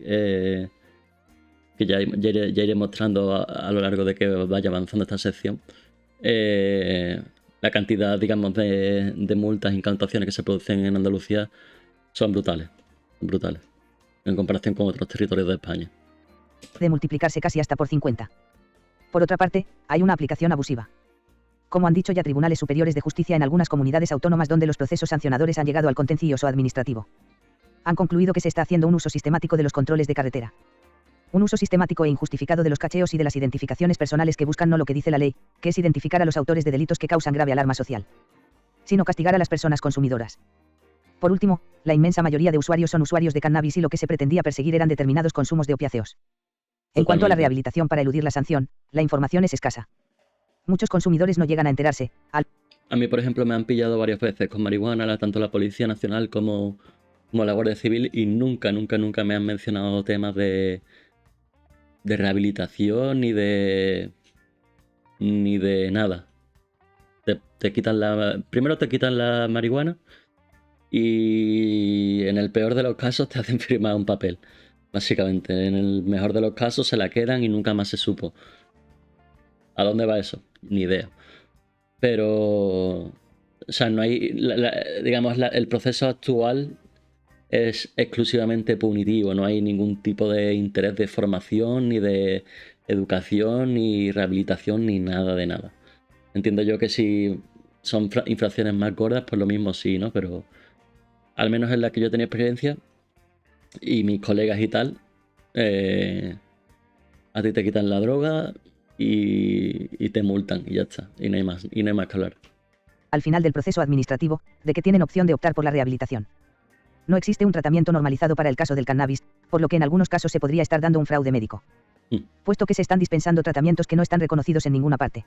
Speaker 1: que ya iré mostrando a lo largo de que vaya avanzando esta sección. La cantidad, digamos, de multas, incautaciones que se producen en Andalucía son brutales, en comparación con otros territorios de España.
Speaker 2: de multiplicarse casi hasta por 50. Por otra parte, hay una aplicación abusiva. Como han dicho ya tribunales superiores de justicia en algunas comunidades autónomas donde los procesos sancionadores han llegado al contencioso administrativo. Han concluido que se está haciendo un uso sistemático de los controles de carretera. Un uso sistemático e injustificado de los cacheos y de las identificaciones personales que buscan no lo que dice la ley, que es identificar a los autores de delitos que causan grave alarma social, sino castigar a las personas consumidoras. Por último, la inmensa mayoría de usuarios son usuarios de cannabis y lo que se pretendía perseguir eran determinados consumos de opiáceos. En cuanto a la
Speaker 1: Totalmente.
Speaker 2: rehabilitación para eludir la sanción, la información es escasa. Muchos consumidores no llegan a enterarse,
Speaker 1: A mí, por ejemplo, me han pillado varias veces con marihuana, tanto la Policía Nacional como la Guardia Civil, y nunca me han mencionado temas de rehabilitación ni de nada. Te quitan primero te quitan la marihuana y en el peor de los casos te hacen firmar un papel. Básicamente, en el mejor de los casos se la quedan y nunca más se supo. ¿A dónde va eso? Ni idea. Pero, o sea, no hay, digamos, el proceso actual es exclusivamente punitivo, no hay ningún tipo de interés de formación, ni de educación, ni rehabilitación, ni nada de nada. Entiendo yo que si son infracciones más gordas, pues lo mismo sí, ¿no? Pero al menos en la que yo tenía experiencia y mis colegas y tal, a ti te quitan la droga y te multan y ya está, y no hay más que hablar.
Speaker 2: al final del proceso administrativo, de que tienen opción de optar por la rehabilitación. No existe un tratamiento normalizado para el caso del cannabis, por lo que en algunos casos se podría estar dando un fraude médico. Puesto que se están dispensando tratamientos que no están reconocidos en ninguna parte.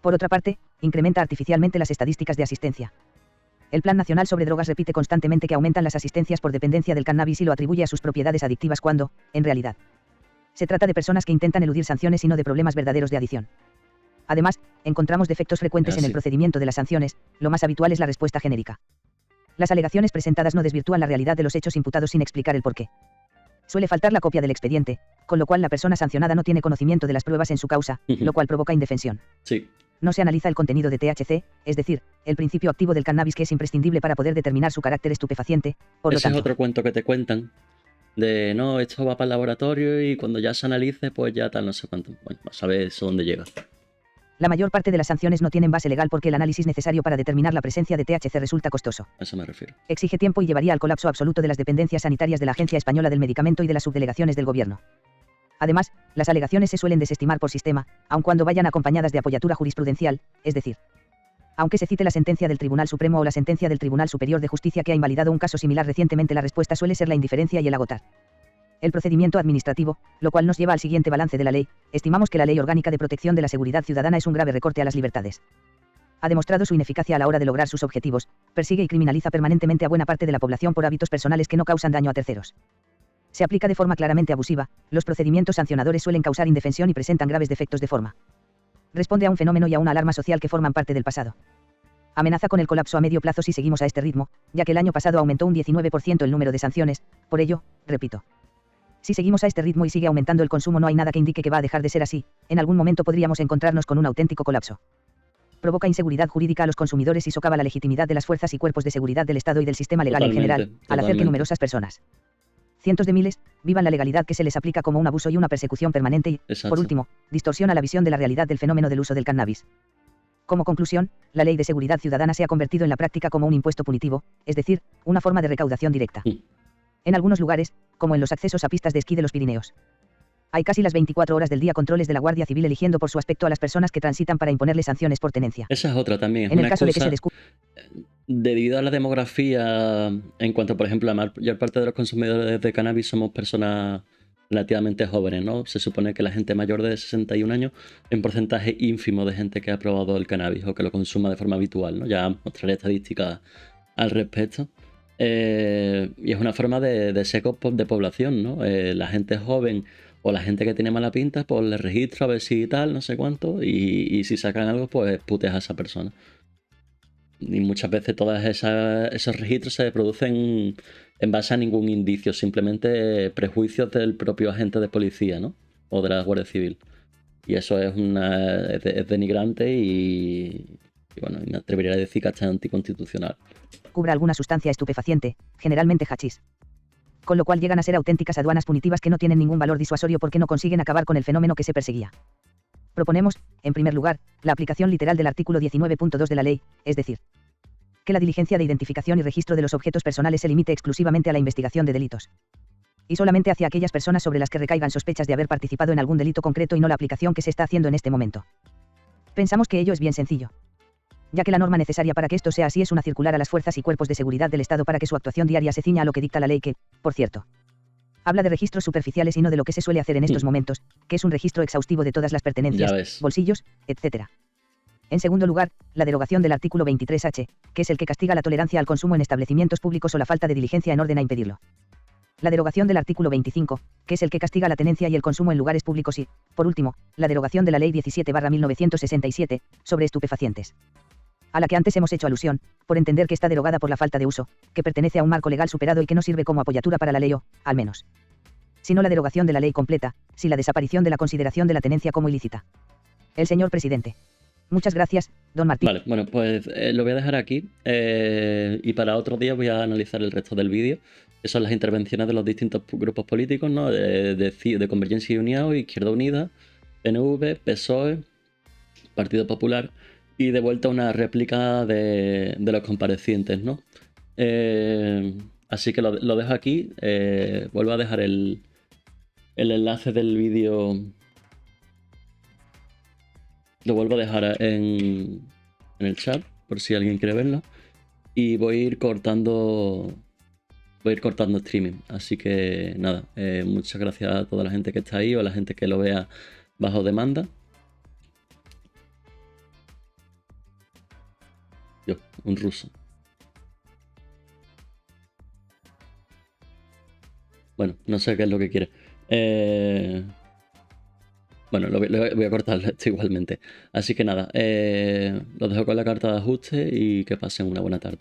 Speaker 2: Por otra parte, incrementa artificialmente las estadísticas de asistencia. El Plan Nacional sobre Drogas repite constantemente que aumentan las asistencias por dependencia del cannabis y lo atribuye a sus propiedades adictivas cuando, en realidad, se trata de personas que intentan eludir sanciones y no de problemas verdaderos de adicción. Además, encontramos defectos frecuentes en el procedimiento de las sanciones, lo más habitual es la respuesta genérica. Las alegaciones presentadas no desvirtúan la realidad de los hechos imputados sin explicar el porqué. Suele faltar la copia del expediente, con lo cual la persona sancionada no tiene conocimiento de las pruebas en su causa, lo cual provoca indefensión.
Speaker 1: Sí.
Speaker 2: No se analiza el contenido de THC, es decir, el principio activo del cannabis que es imprescindible para poder determinar su carácter estupefaciente, por lo
Speaker 1: Ese
Speaker 2: tanto.
Speaker 1: es otro cuento que te cuentan. De no, esto va para el laboratorio y cuando ya se analice, pues ya tal, no sé cuánto. Bueno, a saber eso dónde llega.
Speaker 2: La mayor parte de las sanciones no tienen base legal porque el análisis necesario para determinar la presencia de THC resulta costoso.
Speaker 1: A eso me refiero.
Speaker 2: Exige tiempo y llevaría al colapso absoluto de las dependencias sanitarias de la Agencia Española del Medicamento y de las subdelegaciones del gobierno. Además, las alegaciones se suelen desestimar por sistema, aun cuando vayan acompañadas de apoyatura jurisprudencial, es decir, aunque se cite la sentencia del Tribunal Supremo o la sentencia del Tribunal Superior de Justicia que ha invalidado un caso similar recientemente, la respuesta suele ser la indiferencia y el agotar el procedimiento administrativo, lo cual nos lleva al siguiente balance de la ley. Estimamos que la Ley Orgánica de Protección de la Seguridad Ciudadana es un grave recorte a las libertades. Ha demostrado su ineficacia a la hora de lograr sus objetivos, persigue y criminaliza permanentemente a buena parte de la población por hábitos personales que no causan daño a terceros. Se aplica de forma claramente abusiva, los procedimientos sancionadores suelen causar indefensión y presentan graves defectos de forma. Responde a un fenómeno y a una alarma social que forman parte del pasado. Amenaza con el colapso a medio plazo si seguimos a este ritmo, ya que el año pasado aumentó un 19% el número de sanciones. Por ello, repito, si seguimos a este ritmo y sigue aumentando el consumo, no hay nada que indique que va a dejar de ser así. En algún momento podríamos encontrarnos con un auténtico colapso. Provoca inseguridad jurídica a los consumidores y socava la legitimidad de las fuerzas y cuerpos de seguridad del Estado y del sistema legal en general, al hacer que numerosas personas, cientos de miles, vivan la legalidad que se les aplica como un abuso y una persecución permanente y, por último, distorsiona la visión de la realidad del fenómeno del uso del cannabis. Como conclusión, la Ley de Seguridad Ciudadana se ha convertido en la práctica como un impuesto punitivo, es decir, una forma de recaudación directa. En algunos lugares, como en los accesos a pistas de esquí de los Pirineos, hay casi las 24 horas del día controles de la Guardia Civil eligiendo por su aspecto a las personas que transitan para imponerles sanciones por tenencia.
Speaker 1: Esa es otra también.
Speaker 2: En el caso de que se descubra,
Speaker 1: debido a la demografía, en cuanto, por ejemplo, la mayor parte de los consumidores de cannabis somos personas relativamente jóvenes, ¿no? Se supone que la gente mayor de 61 años es un porcentaje ínfimo de gente que ha probado el cannabis o que lo consuma de forma habitual, ¿no? Ya mostraré estadísticas al respecto. Y es una forma de seco de población, ¿no? La gente joven o la gente que tiene mala pinta, pues le registro a ver si tal, no sé cuánto, y si sacan algo, pues puteas a esa persona. Y muchas veces todos esos registros se producen en base a ningún indicio, simplemente prejuicios del propio agente de policía, ¿no? O de la Guardia Civil. Y eso es denigrante y bueno, me atrevería a decir que hasta anticonstitucional.
Speaker 2: Cubra alguna sustancia estupefaciente, generalmente hachís. Con lo cual llegan a ser auténticas aduanas punitivas que no tienen ningún valor disuasorio porque no consiguen acabar con el fenómeno que se perseguía. Proponemos, en primer lugar, la aplicación literal del artículo 19.2 de la ley, es decir, que la diligencia de identificación y registro de los objetos personales se limite exclusivamente a la investigación de delitos. Y solamente hacia aquellas personas sobre las que recaigan sospechas de haber participado en algún delito concreto y no la aplicación que se está haciendo en este momento. Pensamos que ello es bien sencillo, ya que la norma necesaria para que esto sea así es una circular a las fuerzas y cuerpos de seguridad del Estado para que su actuación diaria se ciña a lo que dicta la ley que, por cierto, habla de registros superficiales y no de lo que se suele hacer en estos momentos, que es un registro exhaustivo de todas las pertenencias, bolsillos, etc. En segundo lugar, la derogación del artículo 23H, que es el que castiga la tolerancia al consumo en establecimientos públicos o la falta de diligencia en orden a impedirlo. La derogación del artículo 25, que es el que castiga la tenencia y el consumo en lugares públicos y, por último, la derogación de la Ley 17/1967, sobre estupefacientes, a la que antes hemos hecho alusión, por entender que está derogada por la falta de uso, que pertenece a un marco legal superado y que no sirve como apoyatura para la ley o, al menos, sino la derogación de la ley completa, si la desaparición de la consideración de la tenencia como ilícita. El señor presidente. Muchas gracias, don Martín.
Speaker 1: Vale, bueno, pues lo voy a dejar aquí y para otro día voy a analizar el resto del vídeo, que son las intervenciones de los distintos grupos políticos, ¿no? De Convergencia y Unión, Izquierda Unida, PNV, PSOE, Partido Popular, y de vuelta una réplica de los comparecientes, ¿no? Así que lo dejo aquí. Vuelvo a dejar el enlace del vídeo. Lo vuelvo a dejar en el chat, por si alguien quiere verlo. Y voy a ir cortando streaming. Así que nada, muchas gracias a toda la gente que está ahí o a la gente que lo vea bajo demanda. Yo, un ruso. Bueno, no sé qué es lo que quiere. Bueno, lo voy a cortar esto igualmente. Así que nada, los dejo con la carta de ajuste y que pasen una buena tarde.